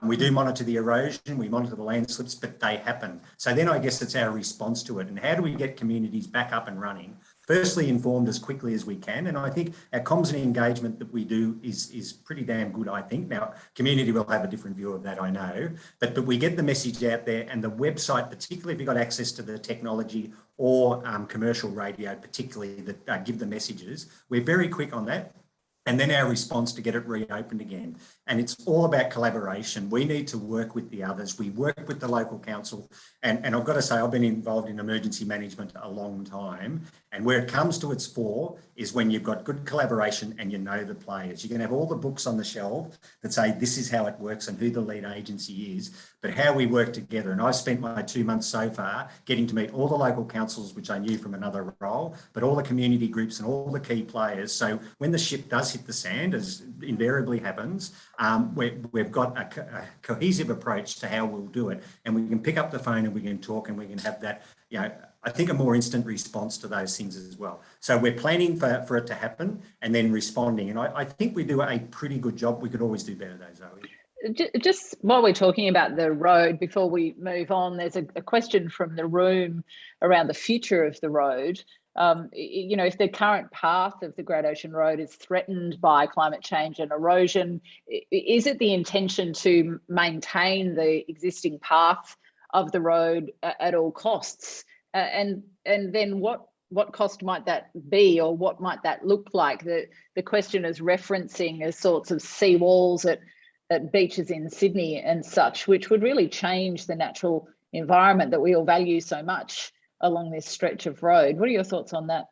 S4: We do monitor the erosion, we monitor the landslips, but they happen. So then I guess it's our response to it. And how do we get communities back up and running? Firstly, informed as quickly as we can. And I think our comms and engagement that we do is pretty damn good, I think. Now, community will have a different view of that, I know. But we get the message out there, and the website, particularly if you've got access to the technology or commercial radio, particularly that give the messages, we're very quick on that. And then our response to get it reopened again. And it's all about collaboration. We need to work with the others. We work with the local council. And I've got to say, I've been involved in emergency management a long time. And where it comes to its fore is when you've got good collaboration and you know the players. You can have all the books on the shelf that say this is how it works and who the lead agency is, but how we work together. And I've spent my 2 months so far getting to meet all the local councils, which I knew from another role, but all the community groups and all the key players. So when the ship does hit the sand, as invariably happens, we've got a cohesive approach to how we'll do it. And we can pick up the phone and we can talk and we can have that, I think a more instant response to those things as well. So we're planning for it to happen and then responding. And I think we do a pretty good job. We could always do better though, Zoe.
S1: Just while we're talking about the road, before we move on, there's a question from the room around the future of the road. If the current path of the Great Ocean Road is threatened by climate change and erosion, is it the intention to maintain the existing path of the road at all costs? And then what cost might that be, or what might that look like? The question is referencing as sorts of seawalls at beaches in Sydney and such, which would really change the natural environment that we all value so much along this stretch of road. What are your thoughts on that?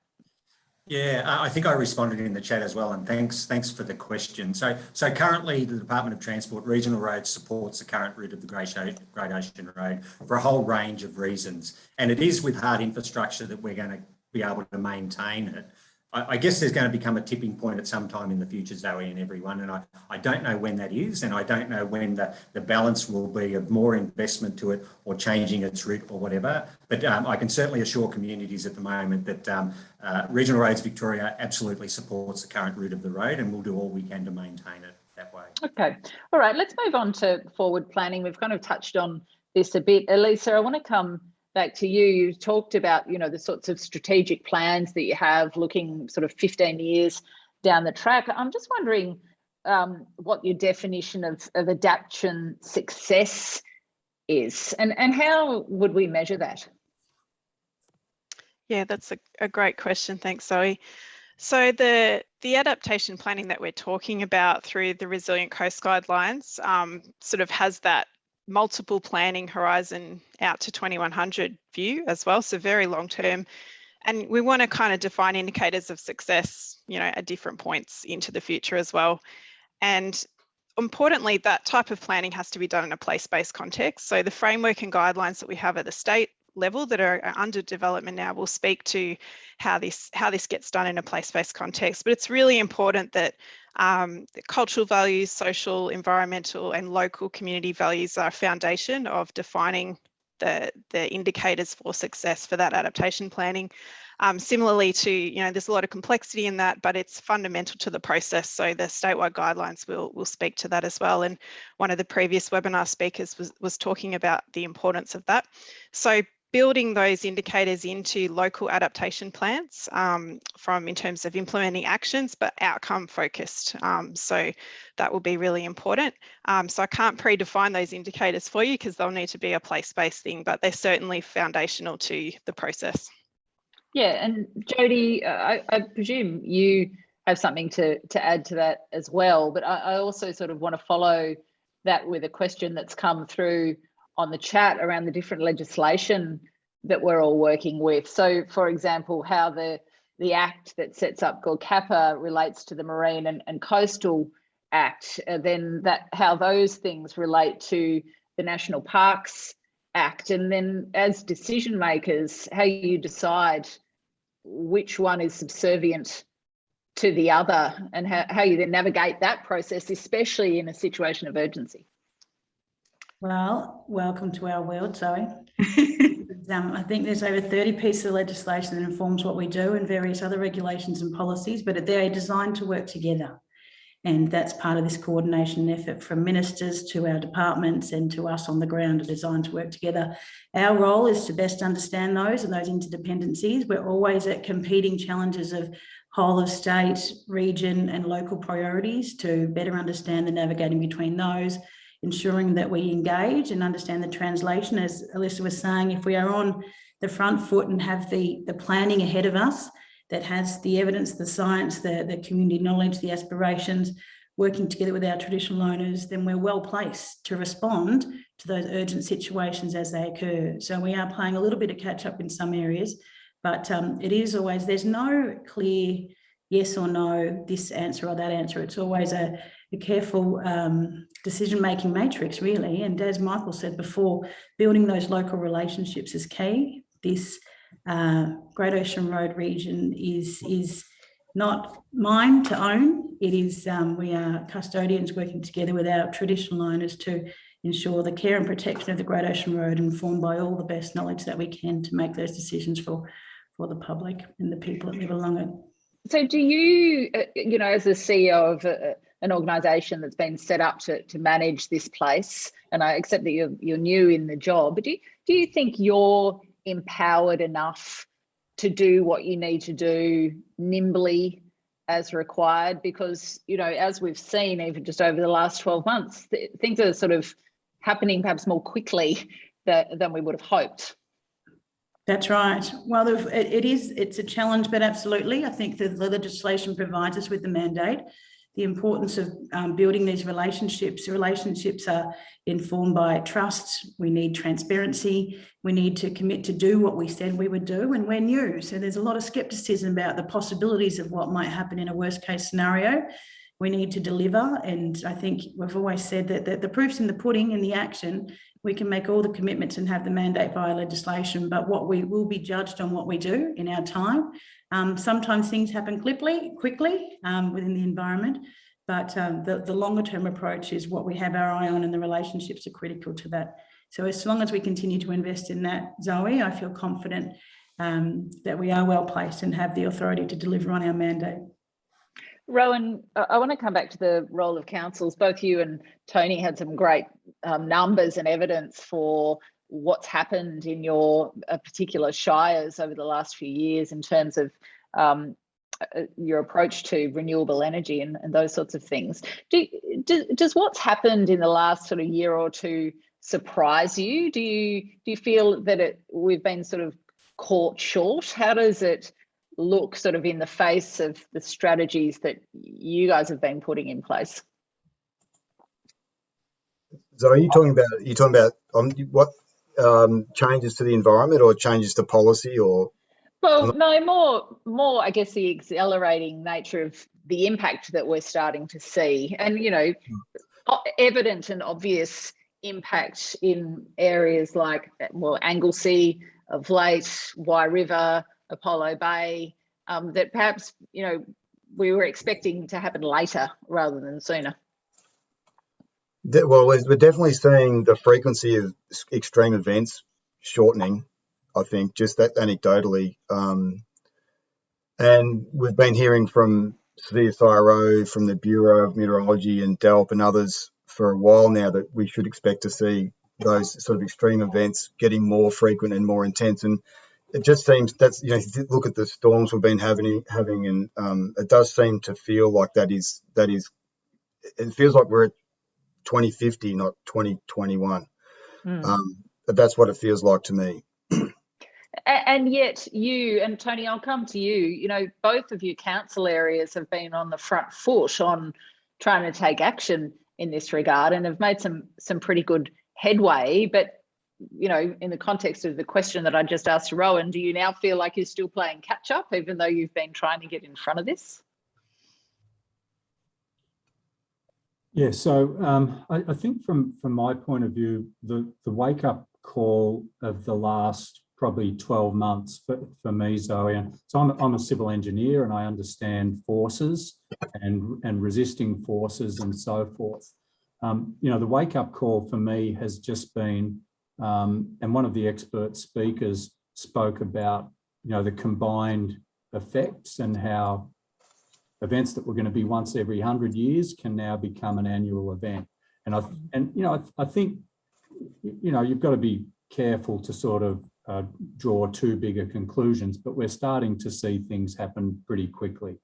S4: Yeah, I think I responded in the chat as well, and thanks for the question. So currently the Department of Transport Regional Roads supports the current route of the Great Ocean Road for a whole range of reasons. And it is with hard infrastructure that we're going to be able to maintain it. I guess there's going to become a tipping point at some time in the future, Zoe and everyone, and I don't know when that is, and I don't know when the balance will be of more investment to it or changing its route or whatever. But I can certainly assure communities at the moment that Regional Roads Victoria absolutely supports the current route of the road, and we'll do all we can to maintain it that way. Okay,
S1: all right, let's move on to forward planning. We've kind of touched on this a bit. Elisa, I want to come back to you. You talked about, the sorts of strategic plans that you have looking sort of 15 years down the track. I'm just wondering what your definition of adaptation success is, and how would we measure that?
S2: Yeah, that's a great question. Thanks, Zoe. So the adaptation planning that we're talking about through the Resilient Coast Guidelines sort of has that multiple planning horizon out to 2100 view as well, so very long term, and we want to kind of define indicators of success at different points into the future as well. And importantly, that type of planning has to be done in a place-based context. So the framework and guidelines that we have at the state level that are under development now will speak to how this gets done in a place-based context. But it's really important that the cultural values, social, environmental, and local community values are a foundation of defining the indicators for success for that adaptation planning. Similarly to, there's a lot of complexity in that, but it's fundamental to the process. So the statewide guidelines will speak to that as well. And one of the previous webinar speakers was talking about the importance of that. So building those indicators into local adaptation plans in terms of implementing actions, but outcome focused. So that will be really important. So I can't predefine those indicators for you because they'll need to be a place-based thing, but they're certainly foundational to the process.
S1: Yeah, and Jody, I presume you have something to add to that as well, but I also sort of want to follow that with a question that's come through on the chat around the different legislation that we're all working with. So, for example, how the act that sets up GORCAPA relates to the Marine and Coastal Act, then how those things relate to the National Parks Act, and then as decision makers, how you decide which one is subservient to the other, and how you then navigate that process, especially in a situation of urgency.
S3: Well, welcome to our world, Zoe. I think there's over 30 pieces of legislation that informs what we do and various other regulations and policies, but they're designed to work together. And that's part of this coordination effort from ministers to our departments and to us on the ground are designed to work together. Our role is to best understand those and those interdependencies. We're always at competing challenges of whole of state, region and local priorities to better understand the navigating between those, ensuring that we engage and understand the translation. As Alyssa was saying, if we are on the front foot and have the planning ahead of us, that has the evidence, the science, the community knowledge, the aspirations, working together with our traditional owners, then we're well placed to respond to those urgent situations as they occur. So we are playing a little bit of catch up in some areas, but it is always, there's no clear yes or no, this answer or that answer. It's always a careful decision-making matrix, really. And as Michael said before, building those local relationships is key. This Great Ocean Road region is not mine to own. It is, we are custodians working together with our traditional owners to ensure the care and protection of the Great Ocean Road, informed by all the best knowledge that we can to make those decisions for the public and the people that live along it.
S1: So do you, as the CEO of an organisation that's been set up to manage this place, and I accept that you're new in the job, but do you think you're empowered enough to do what you need to do nimbly as required? Because, as we've seen even just over the last 12 months, things are sort of happening perhaps more quickly than we would have hoped.
S3: That's right. Well, it's a challenge, but absolutely. I think that the legislation provides us with the mandate. The importance of building these relationships. Relationships are informed by trust. We need transparency. We need to commit to do what we said we would do, and we're new. So there's a lot of skepticism about the possibilities of what might happen in a worst case scenario. We need to deliver. And I think we've always said that the proof's in the pudding, in the action. We can make all the commitments and have the mandate via legislation, but what we will be judged on what we do in our time. Sometimes things happen quickly within the environment, but the longer term approach is what we have our eye on, and the relationships are critical to that. So as long as we continue to invest in that, Zoe, I feel confident that we are well placed and have the authority to deliver on our mandate.
S1: Rowan, I want to come back to the role of councils. Both you and Tony had some great numbers and evidence for what's happened in your particular shires over the last few years in terms of your approach to renewable energy and those sorts of things. Does what's happened in the last sort of year or two surprise you? Do you feel that we've been sort of caught short? How does it look sort of in the face of the strategies that you guys have been putting in place?
S5: So are you talking about what changes to the environment or changes to policy, or?
S1: Well, no, more I guess the accelerating nature of the impact that we're starting to see, and evident and obvious impact in areas like Anglesea of late, Wye River, Apollo Bay, that perhaps we were expecting to happen later rather than sooner.
S5: Well, we're definitely seeing the frequency of extreme events shortening, I think, just that anecdotally. And we've been hearing from CSIRO, from the Bureau of Meteorology and DELP and others for a while now that we should expect to see those sort of extreme events getting more frequent and more intense. And it just seems if you look at the storms we've been having, and it does seem to feel like that is. It feels like we're at 2050, not 2021. But that's what it feels like to me.
S1: And yet you, and Tony, I'll come to you, both of your council areas have been on the front foot on trying to take action in this regard and have made some pretty good headway. But, in the context of the question that I just asked Rowan, do you now feel like you're still playing catch up, even though you've been trying to get in front of this?
S6: Yeah, so I think from my point of view, the wake-up call of the last probably 12 months for me, Zoe, and so I'm a civil engineer and I understand forces and resisting forces and so forth. The wake-up call for me has just been and one of the expert speakers spoke about, the combined effects and how events that were going to be once every 100 years can now become an annual event. And I think, you've got to be careful to sort of draw too big a conclusions, but we're starting to see things happen pretty quickly.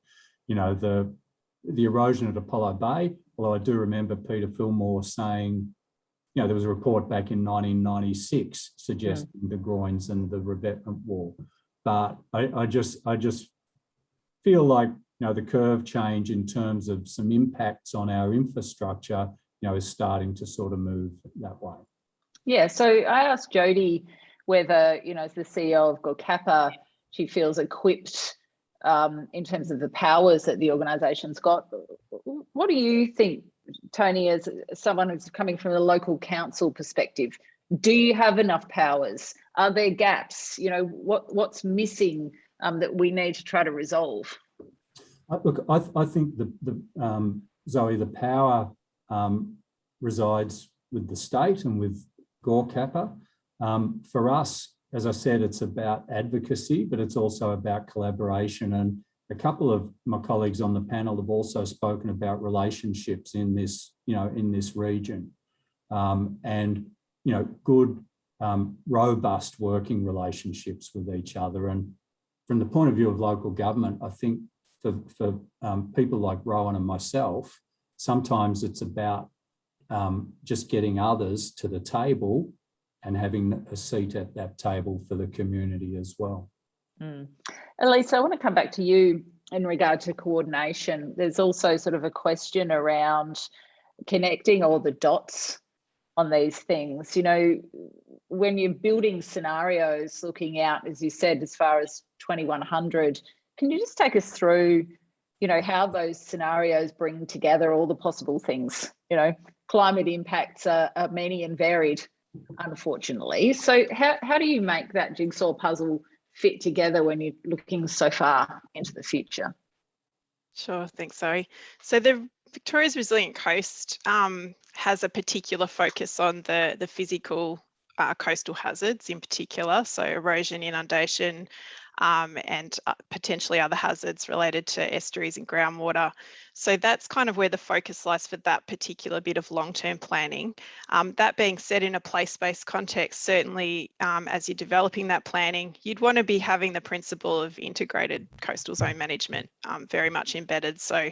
S6: The erosion at Apollo Bay, although I do remember Peter Fillmore saying, there was a report back in 1996 suggesting the groins and the revetment wall. But I just feel like, the curve change in terms of some impacts on our infrastructure, is starting to sort of move that way.
S1: Yeah, so I asked Jodie whether, as the CEO of GOCAPA, she feels equipped in terms of the powers that the organisation's got. What do you think, Tony, as someone who's coming from the local council perspective? Do you have enough powers? Are there gaps? What's missing that we need to try to resolve?
S6: Look, I think Zoe, the power resides with the state and with GOCAPA. For us, as I said, it's about advocacy, but it's also about collaboration. And a couple of my colleagues on the panel have also spoken about relationships in this, in this region, and good, robust working relationships with each other. And from the point of view of local government, I think for people like Rowan and myself, sometimes it's about just getting others to the table and having a seat at that table for the community as well.
S1: Elise, I want to come back to you in regard to coordination. There's also sort of a question around connecting all the dots on these things. When you're building scenarios, looking out, as you said, as far as 2100, can you just take us through, how those scenarios bring together all the possible things? Climate impacts are many and varied, unfortunately. So how do you make that jigsaw puzzle fit together when you're looking so far into the future?
S2: Sure, thanks, Zoe. So the Victoria's Resilient Coast has a particular focus on the physical coastal hazards in particular, so erosion, inundation, and potentially other hazards related to estuaries and groundwater. So that's kind of where the focus lies for that particular bit of long-term planning. That being said, in a place-based context, certainly as you're developing that planning, you'd want to be having the principle of integrated coastal zone management very much embedded. So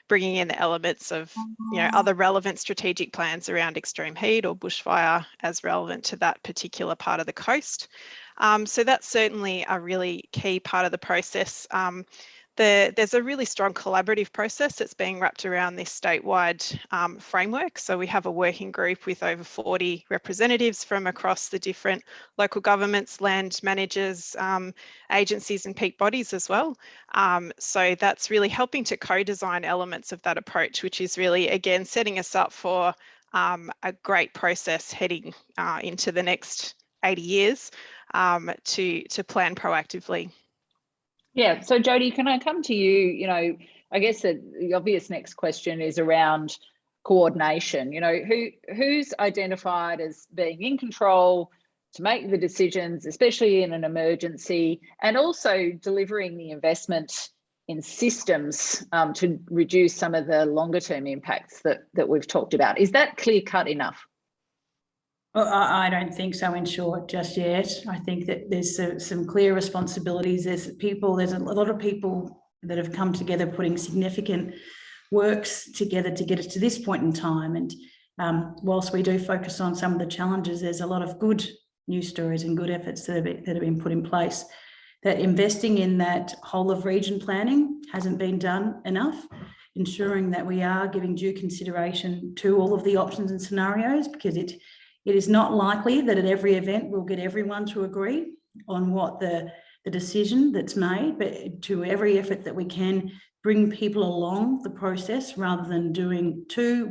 S2: bringing in the elements of other relevant strategic plans around extreme heat or bushfire as relevant to that particular part of the coast. So that's certainly a really key part of the process. There's a really strong collaborative process that's being wrapped around this statewide framework. So we have a working group with over 40 representatives from across the different local governments, land managers, agencies and peak bodies as well. So that's really helping to co-design elements of that approach, which is really, again, setting us up for a great process heading into the next 80 years to plan proactively.
S1: Yeah, so Jodie, can I come to you? I guess the obvious next question is around coordination. Who's identified as being in control to make the decisions, especially in an emergency, and also delivering the investment in systems to reduce some of the longer term impacts that we've talked about. Is that clear cut enough?
S3: Well, I don't think so, in short, just yet. I think that there's some clear responsibilities. There's a lot of people that have come together putting significant works together to get us to this point in time. And whilst we do focus on some of the challenges, there's a lot of good news stories and good efforts that have been put in place. That investing in that whole of region planning hasn't been done enough, ensuring that we are giving due consideration to all of the options and scenarios, because it is not likely that at every event we'll get everyone to agree on what the decision that's made, but to every effort that we can bring people along the process rather than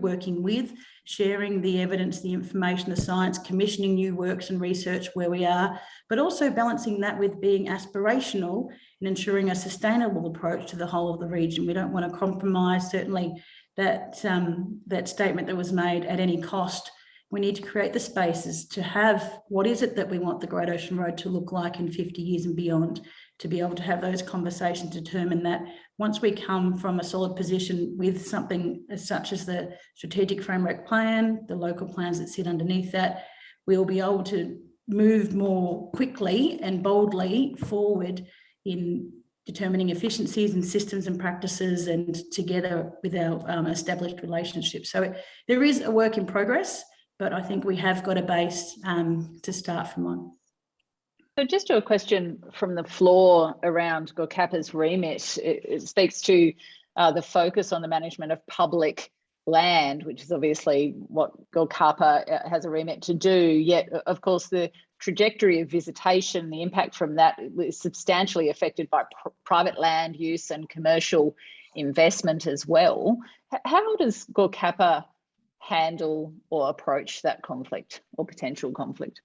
S3: working with, sharing the evidence, the information, the science, commissioning new works and research where we are, but also balancing that with being aspirational and ensuring a sustainable approach to the whole of the region. We don't want to compromise, certainly, that statement that was made at any cost we need to create the spaces to have what is it that we want the Great Ocean Road to look like in 50 years and beyond, to be able to have those conversations, determine that once we come from a solid position with something as such as the strategic framework plan, the local plans that sit underneath that, we'll be able to move more quickly and boldly forward in determining efficiencies and systems and practices, and together with our established relationships. So there is a work in progress, but I think we have got a base to start from on.
S1: So just to a question from the floor around GORCAPA's remit, it speaks to the focus on the management of public land, which is obviously what GORCAPA has a remit to do. Yet, of course, the trajectory of visitation, the impact from that is substantially affected by private land use and commercial investment as well. How does GORCAPA handle or approach that conflict or potential conflict?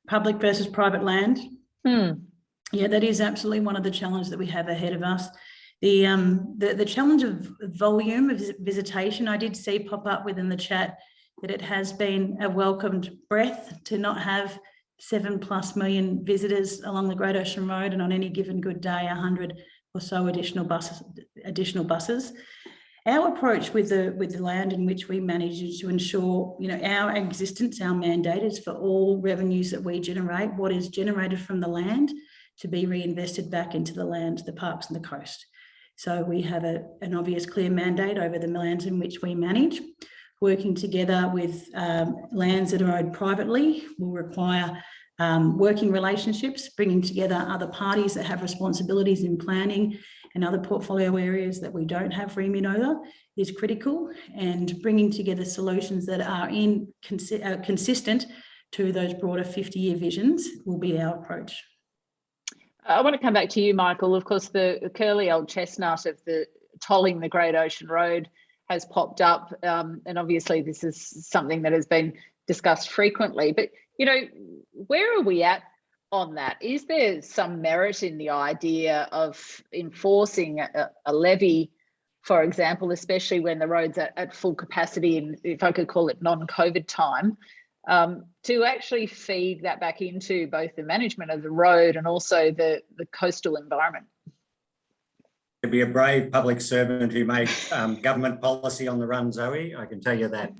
S3: Public versus private land. Yeah, that is absolutely one of the challenges that we have ahead of us. The challenge of volume of visitation, I did see pop up within the chat that it has been a welcomed breath to not have 7+ million visitors along the Great Ocean Road, and on any given good day, 100 or so additional buses. Our approach with the land in which we manage is to ensure, our existence, our mandate is for all revenues that we generate, what is generated from the land, to be reinvested back into the land, the parks and the coast. So we have an obvious clear mandate over the lands in which we manage. Working together with lands that are owned privately will require working relationships, bringing together other parties that have responsibilities in planning and other portfolio areas that we don't have remit over is critical, and bringing together solutions that are consistent to those broader 50-year visions will be our approach.
S1: I want to come back to you, Michael. Of course, the curly old chestnut of the tolling the Great Ocean Road has popped up, and obviously this is something that has been discussed frequently. But, where are we at on that? Is there some merit in the idea of enforcing a levy, for example, especially when the road's at full capacity, and if I could call it non-COVID time, to actually feed that back into both the management of the road and also the coastal environment?
S4: To be a brave public servant who made government policy on the run, Zoe, I can tell you that.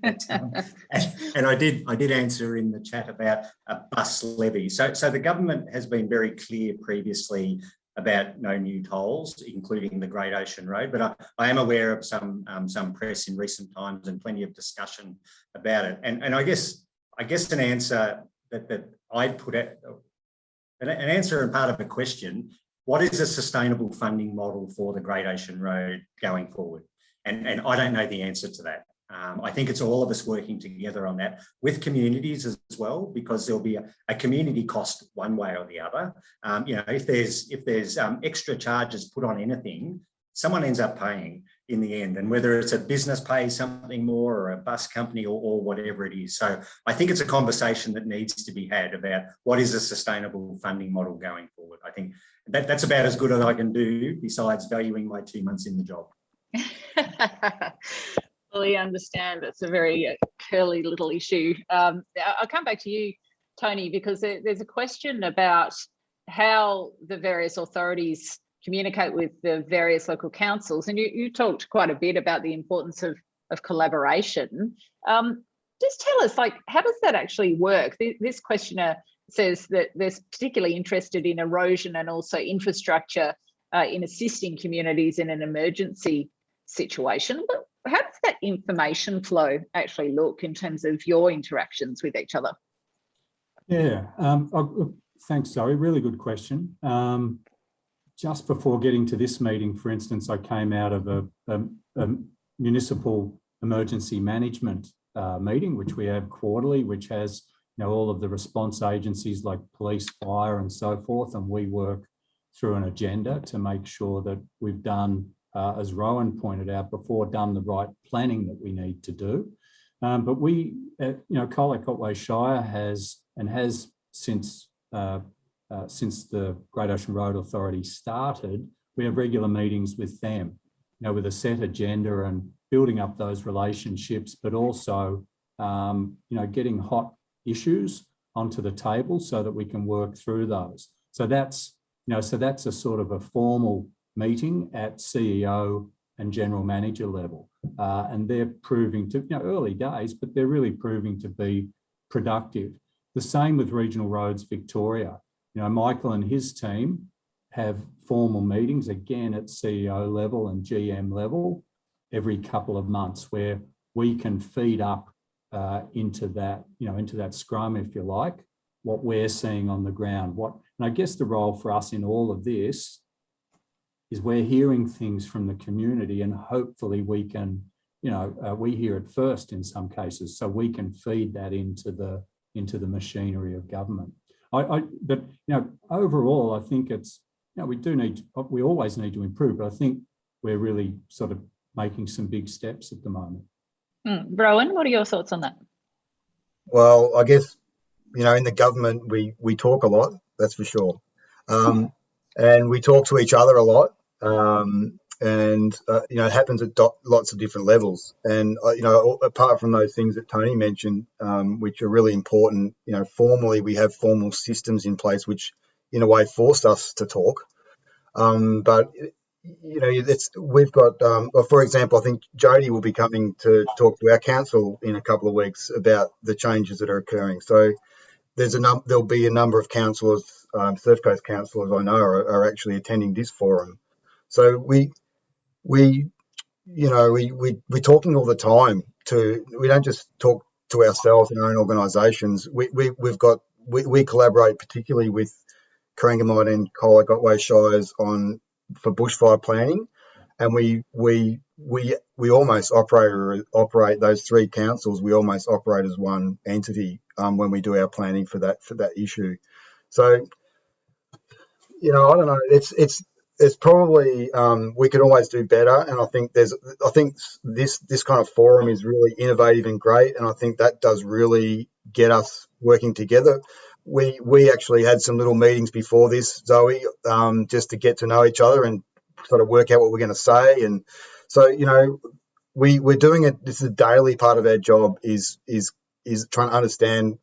S4: And I did answer in the chat about a bus levy. So the government has been very clear previously about no new tolls, including the Great Ocean Road. But I am aware of some press in recent times and plenty of discussion about it. And I guess an answer that I'd put out, an answer and part of a question. What is a sustainable funding model for the Great Ocean Road going forward? And I don't know the answer to that. I think it's all of us working together on that with communities as well, because there'll be a community cost one way or the other. If there's extra charges put on anything, someone ends up paying in the end, and whether it's a business pays something more or a bus company or whatever it is. So I think it's a conversation that needs to be had about what is a sustainable funding model going forward. I think that's about as good as I can do, besides valuing my 2 months in the job.
S1: Fully understand. It's a very curly little issue. I'll come back to you, Tony, because there's a question about how the various authorities communicate with the various local councils, and you talked quite a bit about the importance of collaboration. Just tell us, how does that actually work? This questioner says that they're particularly interested in erosion and also infrastructure in assisting communities in an emergency situation. But how does that information flow actually look in terms of your interactions with each other?
S6: Yeah, thanks, Zoe. Really good question. Just before getting to this meeting, for instance, I came out of a municipal emergency management meeting, which we have quarterly, which has all of the response agencies like police, fire and so forth, and we work through an agenda to make sure that we've done, as Rowan pointed out before, done the right planning that we need to do. But we, Otway Shire has since the Great Ocean Road Authority started, we have regular meetings with them, with a set agenda and building up those relationships, but also getting hot issues onto the table so that we can work through those. So that's a sort of a formal meeting at CEO and general manager level. And they're proving to, early days, but they're really proving to be productive. The same with Regional Roads Victoria. Michael and his team have formal meetings, again, at CEO level and GM level every couple of months, where we can feed up into that scrum, if you like, what we're seeing on the ground. And I guess the role for us in all of this is we're hearing things from the community, and hopefully we can, we hear it first in some cases, so we can feed that into the machinery of government. But overall, I think it's, we always need to improve, but I think we're really sort of making some big steps at the moment.
S1: Rowan, what are your thoughts on that?
S5: Well, I guess, in the government, we talk a lot, that's for sure. And we talk to each other a lot. It happens at lots of different levels. And, apart from those things that Tony mentioned, which are really important, formally, we have formal systems in place, which in a way forced us to talk. But we've got, for example, I think Jody will be coming to talk to our council in a couple of weeks about the changes that are occurring. So there'll be a number of councillors, Surf Coast councillors I know are actually attending this forum. So we're talking all the time. We don't just talk to ourselves in our own organisations. We collaborate particularly with Corangamite and Colac Otway Shires for bushfire planning, and we almost operate those three councils. We almost operate as one entity when we do our planning for that issue. So I don't know. It's probably we could always do better, and I think this kind of forum is really innovative and great, and I think that does really get us working together. We actually had some little meetings before this, Zoe, just to get to know each other and sort of work out what we're going to say. And so, we're doing it. This is a daily part of our job is trying to understand,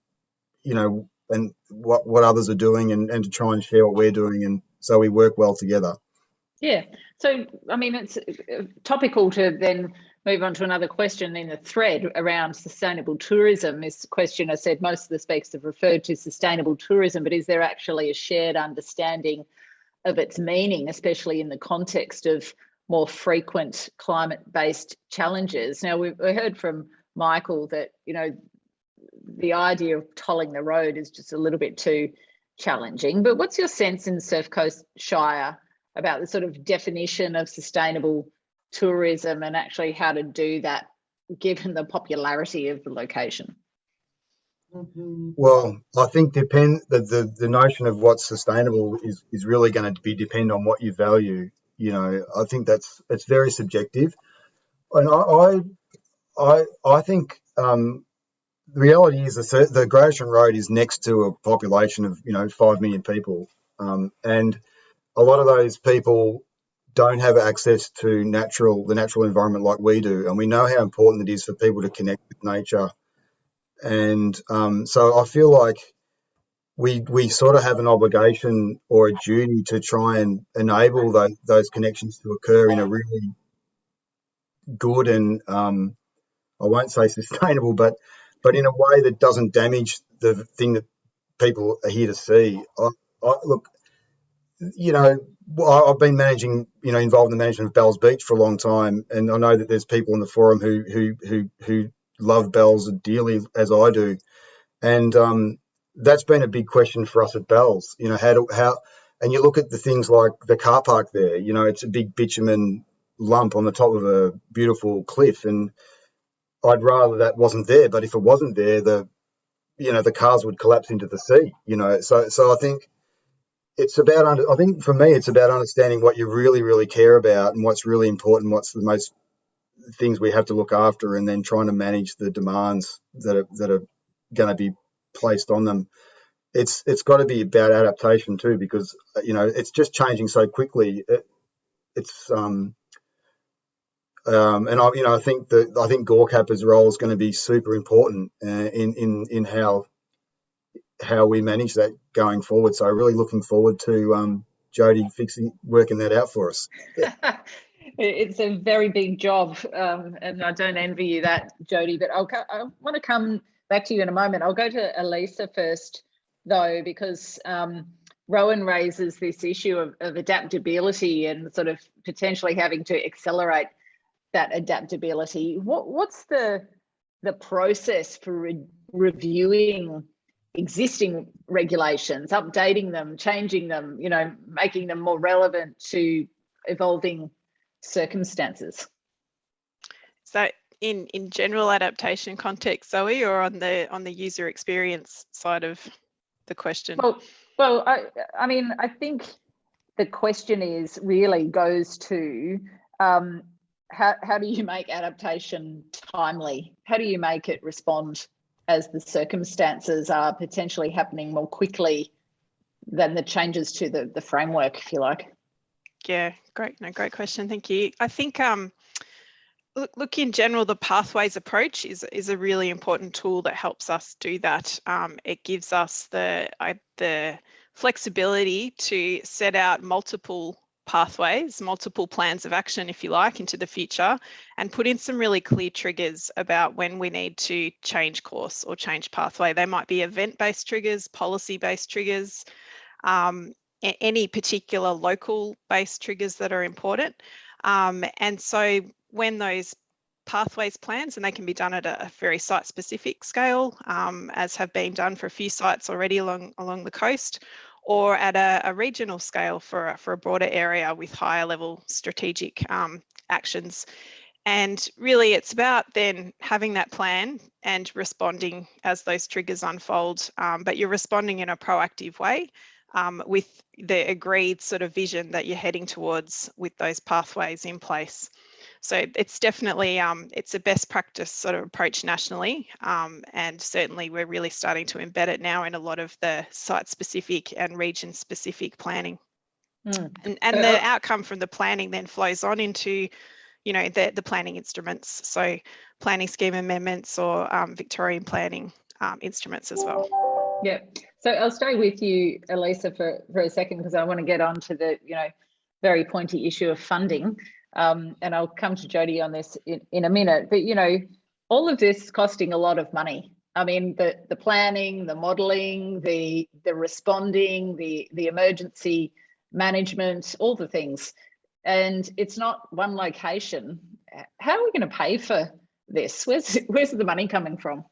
S5: and what others are doing and to try and share what we're doing. And so we work well together. Yeah.
S1: So, I mean, it's topical to then move on to another question in the thread around sustainable tourism. This questioner said most of the speakers have referred to sustainable tourism, but is there actually a shared understanding of its meaning, especially in the context of more frequent climate-based challenges? Now, we heard from Michael that, the idea of tolling the road is just a little bit too challenging, but what's your sense in Surf Coast Shire about the sort of definition of sustainable tourism and actually how to do that given the popularity of the location?
S5: Well, I think the notion of what's sustainable is really going to depend on what you value. I think it's very subjective, and I think the reality is the Great Ocean Road is next to a population of 5 million people, and a lot of those people don't have access to the natural environment like we do, and we know how important it is for people to connect with nature. And so I feel like we sort of have an obligation or a duty to try and enable those connections to occur in a really good and I won't say sustainable, but in a way that doesn't damage the thing that people are here to see. Look, I've been involved in the management of Bells Beach for a long time, and I know that there's people in the forum who love Bells dearly as I do, and that's been a big question for us at Bells. How, and you look at the things like the car park there. It's a big bitumen lump on the top of a beautiful cliff, and I'd rather that wasn't there. But if it wasn't there, the cars would collapse into the sea. So I think. I think for me, it's about understanding what you really, really care about and what's really important, what's the most things we have to look after, and then trying to manage the demands that are going to be placed on them. It's got to be about adaptation too, because it's just changing so quickly. And I think GORCAP's role is going to be super important in how we manage that going forward. So really looking forward to Jody working that out for us.
S1: It's a very big job, and I don't envy you that, Jody, but I want to come back to you in a moment. I'll go to Elisa first, though, because Rowan raises this issue of adaptability and sort of potentially having to accelerate that adaptability. What's the process for reviewing existing regulations, updating them, changing them, making them more relevant to evolving circumstances?
S2: So in general adaptation context, Zoe, or on the user experience side of the question?
S1: Well, I mean, I think the question goes to how do you make adaptation timely? How do you make it respond as the circumstances are potentially happening more quickly than the changes to the framework, if you like?
S2: Yeah, great question. Thank you. I think look, in general, the pathways approach is a really important tool that helps us do that. It gives us the flexibility to set out multiple pathways, multiple plans of action, if you like, into the future, and put in some really clear triggers about when we need to change course or change pathway. They might be event-based triggers, policy-based triggers, any particular local-based triggers that are important. And so when those pathways plans, and they can be done at a very site-specific scale, as have been done for a few sites already along the coast, or at a regional scale for a broader area with higher level strategic actions. And really it's about then having that plan and responding as those triggers unfold, but you're responding in a proactive way with the agreed sort of vision that you're heading towards with those pathways in place. So it's definitely, it's a best practice sort of approach nationally, and certainly we're really starting to embed it now in a lot of the site-specific and region-specific planning. And the outcome from the planning then flows on into, the planning instruments, so planning scheme amendments or Victorian planning instruments as well.
S1: Yeah, so I'll stay with you, Elisa, for a second, because I want to get on to the, very pointy issue of funding. And I'll come to Jody on this in a minute, but all of this costing a lot of money. I mean, the planning, the modelling, the responding, the emergency management, all the things, and it's not one location. How are we going to pay for this? Where's the money coming from?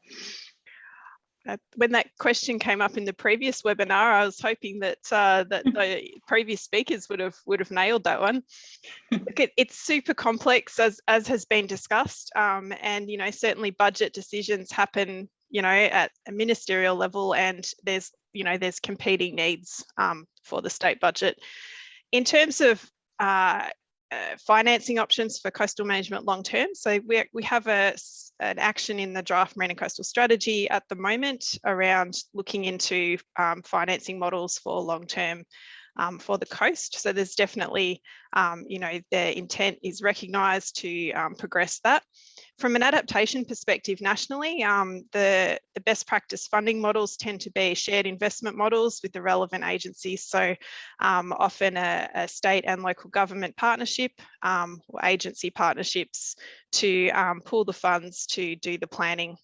S2: When that question came up in the previous webinar, I was hoping that that the previous speakers would have nailed that one. Look, it's super complex, as has been discussed, and certainly budget decisions happen at a ministerial level, and there's competing needs for the state budget. In terms of financing options for coastal management long term, so we have an action in the draft marine and coastal strategy at the moment around looking into financing models for long term for the coast. So there's definitely the intent is recognised to progress that. From an adaptation perspective nationally, the best practice funding models tend to be shared investment models with the relevant agencies. So often a state and local government partnership or agency partnerships to pool the funds to do the planning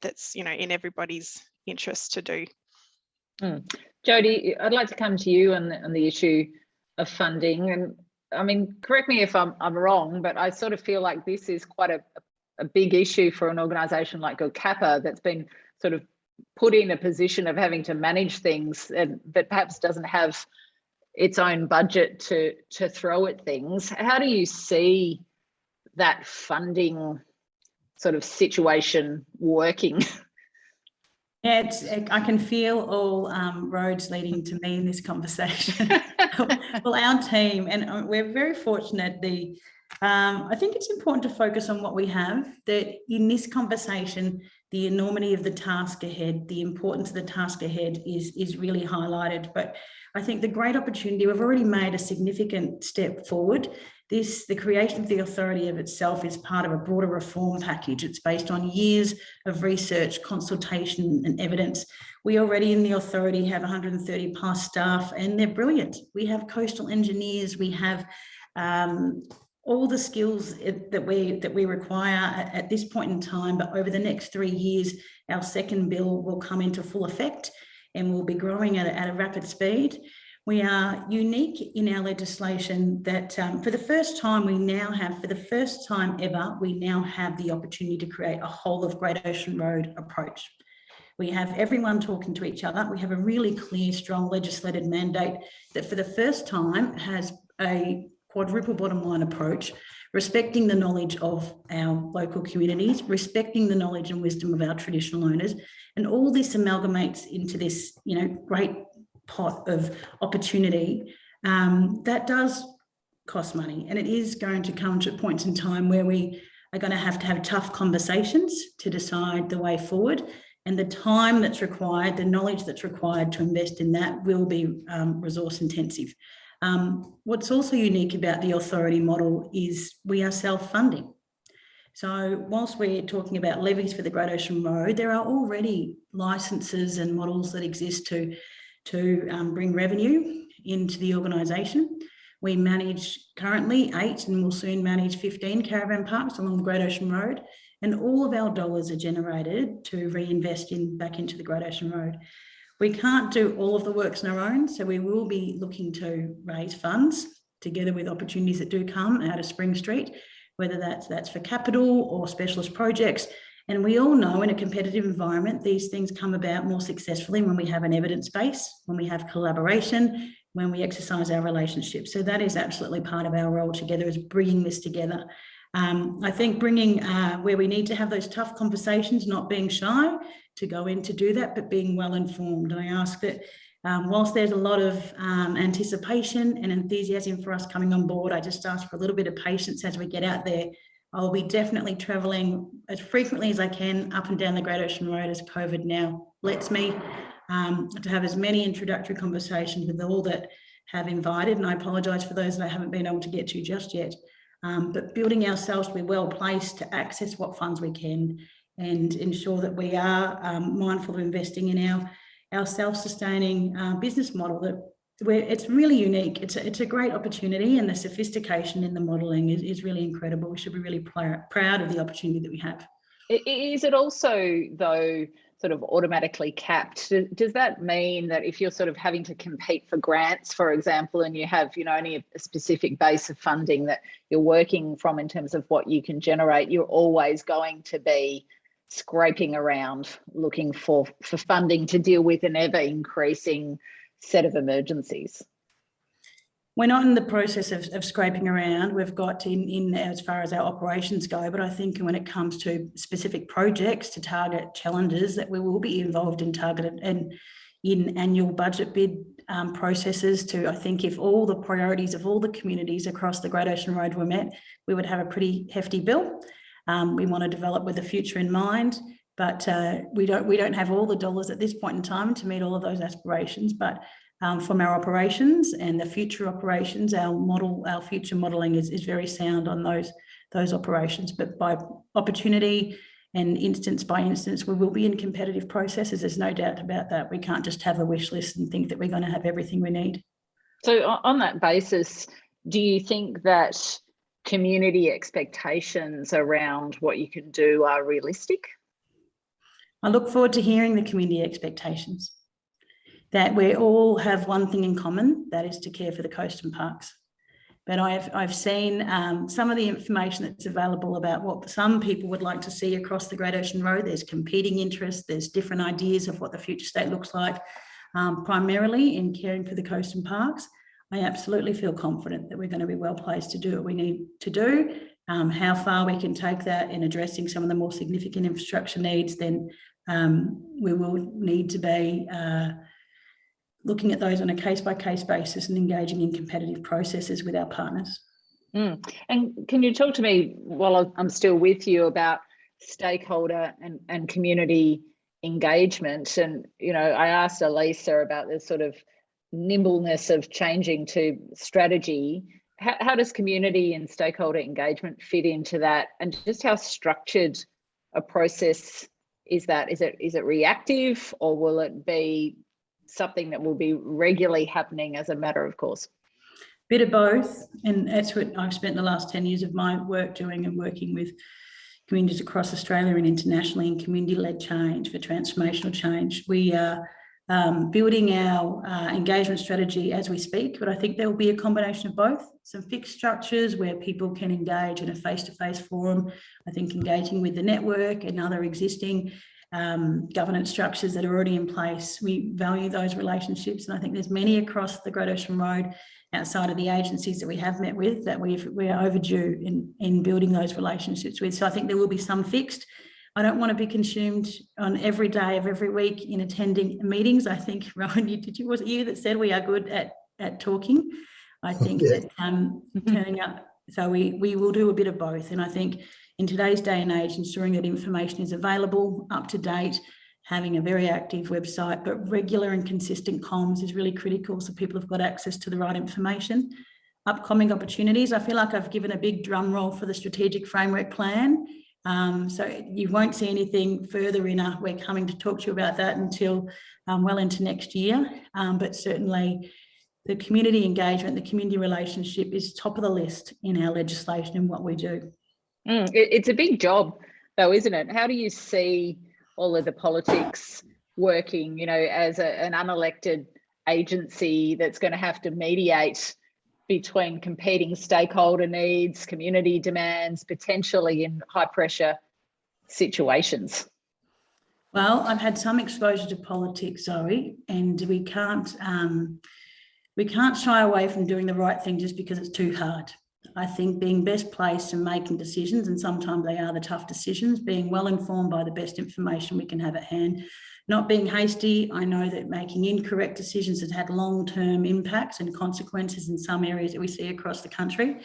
S2: that's in everybody's interest to do.
S1: Jody, I'd like to come to you on the issue of funding. And I mean, correct me if I'm wrong, but I sort of feel like this is quite a big issue for an organisation like GOCAPA that's been sort of put in a position of having to manage things, but perhaps doesn't have its own budget to throw at things. How do you see that funding sort of situation working?
S3: Yeah, I can feel all roads leading to me in this conversation. Well, our team, and we're very fortunate. I think it's important to focus on what we have, that in this conversation, the enormity of the task ahead, the importance of the task ahead is really highlighted. But I think the great opportunity, we've already made a significant step forward The creation of the authority of itself is part of a broader reform package. It's based on years of research, consultation and evidence. We already in the authority have 130 plus staff, and they're brilliant. We have coastal engineers, we have all the skills that we require at this point in time, but over the next 3 years, our second bill will come into full effect and we'll be growing at a rapid speed. We are unique in our legislation that for the first time ever, we now have the opportunity to create a whole of Great Ocean Road approach. We have everyone talking to each other. We have a really clear, strong legislated mandate that for the first time has a quadruple bottom line approach, respecting the knowledge of our local communities, respecting the knowledge and wisdom of our traditional owners, and all this amalgamates into this, great pot of opportunity that does cost money, and it is going to come to points in time where we are going to have tough conversations to decide the way forward, and the time that's required, the knowledge that's required to invest in that will be resource intensive. What's also unique about the authority model is we are self-funding. So whilst we're talking about levies for the Great Ocean Road, there are already licenses and models that exist to bring revenue into the organisation. We manage currently 8 and will soon manage 15 caravan parks along the Great Ocean Road, and all of our dollars are generated to reinvest back into the Great Ocean Road. We can't do all of the works on our own, so we will be looking to raise funds together with opportunities that do come out of Spring Street, whether that's for capital or specialist projects. And we all know in a competitive environment, these things come about more successfully when we have an evidence base, when we have collaboration, when we exercise our relationships. So that is absolutely part of our role together, is bringing this together. I think bringing where we need to have those tough conversations, not being shy to go in to do that, but being well informed. And I ask that whilst there's a lot of anticipation and enthusiasm for us coming on board, I just ask for a little bit of patience as we get out there. I'll be definitely travelling as frequently as I can up and down the Great Ocean Road as COVID now lets me, to have as many introductory conversations with all that have invited. And I apologise for those that I haven't been able to get to just yet. But building ourselves to be well placed to access what funds we can and ensure that we are mindful of investing in our self-sustaining business model where it's really unique. It's a great opportunity, and the sophistication in the modelling is really incredible. We should be really proud of the opportunity that we have.
S1: Is it also, though, sort of automatically capped? Does that mean that if you're sort of having to compete for grants, for example, and you have, only a specific base of funding that you're working from in terms of what you can generate, you're always going to be scraping around looking for funding to deal with an ever increasing set of emergencies?
S3: We're not in the process of scraping around. We've got in as far as our operations go, but I think when it comes to specific projects to target challenges, that we will be involved in targeted and in annual budget bid processes to, I think if all the priorities of all the communities across the Great Ocean Road were met, we would have a pretty hefty bill. We want to develop with the future in mind, but we don't have all the dollars at this point in time to meet all of those aspirations. But from our operations and the future operations, our future modelling is very sound on those operations. But by opportunity and instance by instance, we will be in competitive processes. There's no doubt about that. We can't just have a wish list and think that we're going to have everything we need.
S1: So on that basis, do you think that community expectations around what you can do are realistic?
S3: I look forward to hearing the community expectations, that we all have one thing in common, that is to care for the coast and parks. But I've seen some of the information that's available about what some people would like to see across the Great Ocean Road. There's competing interests, there's different ideas of what the future state looks like, primarily in caring for the coast and parks. I absolutely feel confident that we're going to be well placed to do what we need to do. How far we can take that in addressing some of the more significant infrastructure needs, then we will need to be looking at those on a case-by-case basis and engaging in competitive processes with our partners.
S1: And can you talk to me, while I'm still with you, about stakeholder and community engagement? And, I asked Elisa about the sort of nimbleness of changing to strategy. how does community and stakeholder engagement fit into that, and just how structured a process is that? Is it reactive, or will it be something that will be regularly happening as a matter of course?
S3: Bit of both, and that's what I've spent the last 10 years of my work doing, and working with communities across Australia and internationally in community-led change for transformational change. We are building our engagement strategy as we speak, but I think there will be a combination of both. Some fixed structures where people can engage in a face-to-face forum. I think engaging with the network and other existing governance structures that are already in place. We value those relationships, and I think there's many across the Great Ocean Road outside of the agencies that we have met with that we are overdue in building those relationships with. So I think there will be some fixed. I don't want to be consumed on every day of every week in attending meetings. I think, Rowan, was it you that said we are good at talking? I think that turning up, so we will do a bit of both. And I think in today's day and age, ensuring that information is available, up to date, having a very active website, but regular and consistent comms is really critical, so people have got access to the right information. Upcoming opportunities, I feel like I've given a big drum roll for the strategic framework plan. So you won't see anything further we're coming to talk to you about that until well into next year. But certainly the community engagement, the community relationship is top of the list in our legislation and what we do.
S1: It's a big job though, isn't it? How do you see all of the politics working, as an unelected agency that's going to have to mediate between competing stakeholder needs, community demands, potentially in high pressure situations?
S3: Well, I've had some exposure to politics, Zoe, and we can't shy away from doing the right thing just because it's too hard. I think being best placed and making decisions, and sometimes they are the tough decisions, being well informed by the best information we can have at hand, not being hasty. I know that making incorrect decisions has had long-term impacts and consequences in some areas that we see across the country.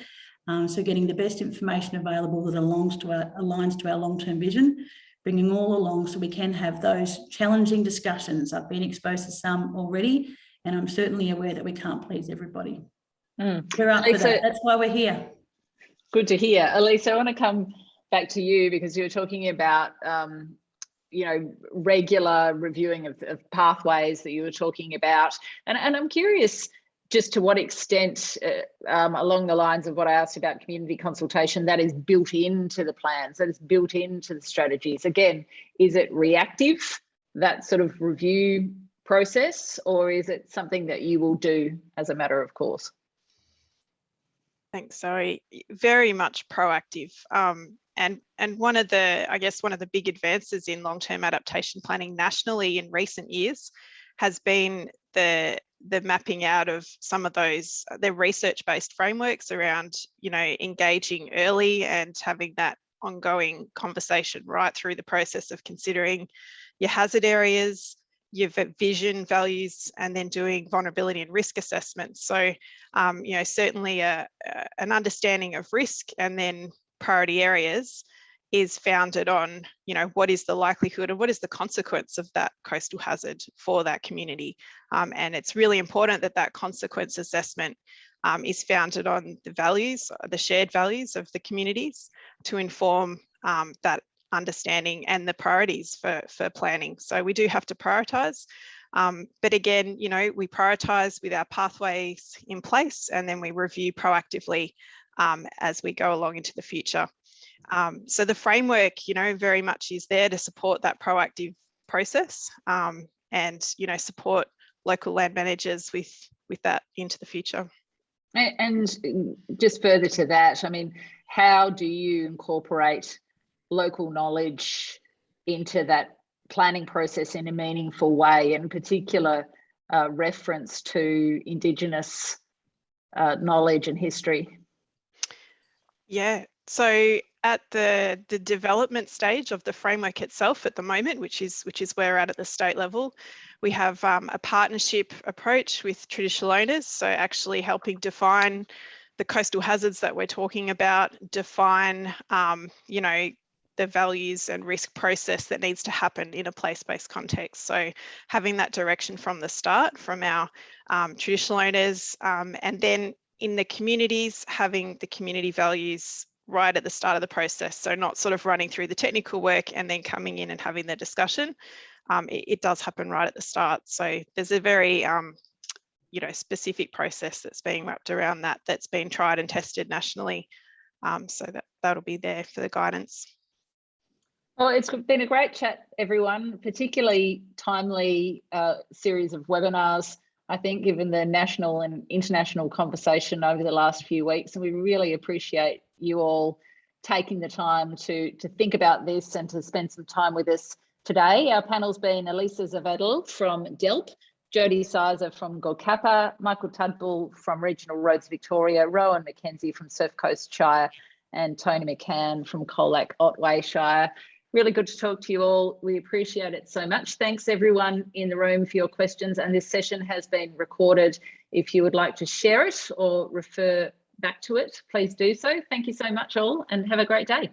S3: So getting the best information available that aligns to our long-term vision, bringing all along so we can have those challenging discussions. I've been exposed to some already, and I'm certainly aware that we can't please everybody. We're up for that. That's why we're here.
S1: Good to hear. Elise, I want to come back to you because you were talking about regular reviewing of pathways that you were talking about, and I'm curious just to what extent along the lines of what I asked about community consultation, that is built into the plans, that is built into the strategies. Again, is it reactive, that sort of review process, or is it something that you will do as a matter of course?
S2: Thanks, Zoe. Very much proactive. And one of the big advances in long-term adaptation planning nationally in recent years has been the mapping out of some of those, the research-based frameworks around, engaging early and having that ongoing conversation right through the process of considering your hazard areas, your vision, values, and then doing vulnerability and risk assessments. So, certainly an understanding of risk and then priority areas is founded on, what is the likelihood and what is the consequence of that coastal hazard for that community. And it's really important that that consequence assessment is founded on the values, the shared values of the communities to inform that understanding and the priorities for planning. So we do have to prioritise. But again, we prioritise with our pathways in place, and then we review proactively as we go along into the future. So the framework, very much is there to support that proactive process and, support local land managers with that into the future.
S1: And just further to that, how do you incorporate local knowledge into that planning process in a meaningful way, in particular reference to Indigenous knowledge and history?
S2: Yeah, so at the development stage of the framework itself at the moment, which is where we're at the state level, we have a partnership approach with traditional owners, so actually helping define the coastal hazards that we're talking about, define the values and risk process that needs to happen in a place-based context. So having that direction from the start from our traditional owners, and then in the communities, having the community values right at the start of the process. So not sort of running through the technical work and then coming in and having the discussion. It does happen right at the start. So there's a very specific process that's being wrapped around that, that's been tried and tested nationally. So that'll be there for the guidance.
S1: Well, it's been a great chat, everyone, particularly timely series of webinars, I think, given the national and international conversation over the last few weeks. And we really appreciate you all taking the time to think about this and to spend some time with us today. Our panel's been Elisa Zavedel from DELP, Jodie Sizer from Golkappa, Michael Tudbull from Regional Roads Victoria, Rowan McKenzie from Surf Coast Shire, and Tony McCann from Colac Otway Shire. Really good to talk to you all. We appreciate it so much. Thanks everyone in the room for your questions, and this session has been recorded. If you would like to share it or refer back to it, please do so. Thank you so much all, and have a great day.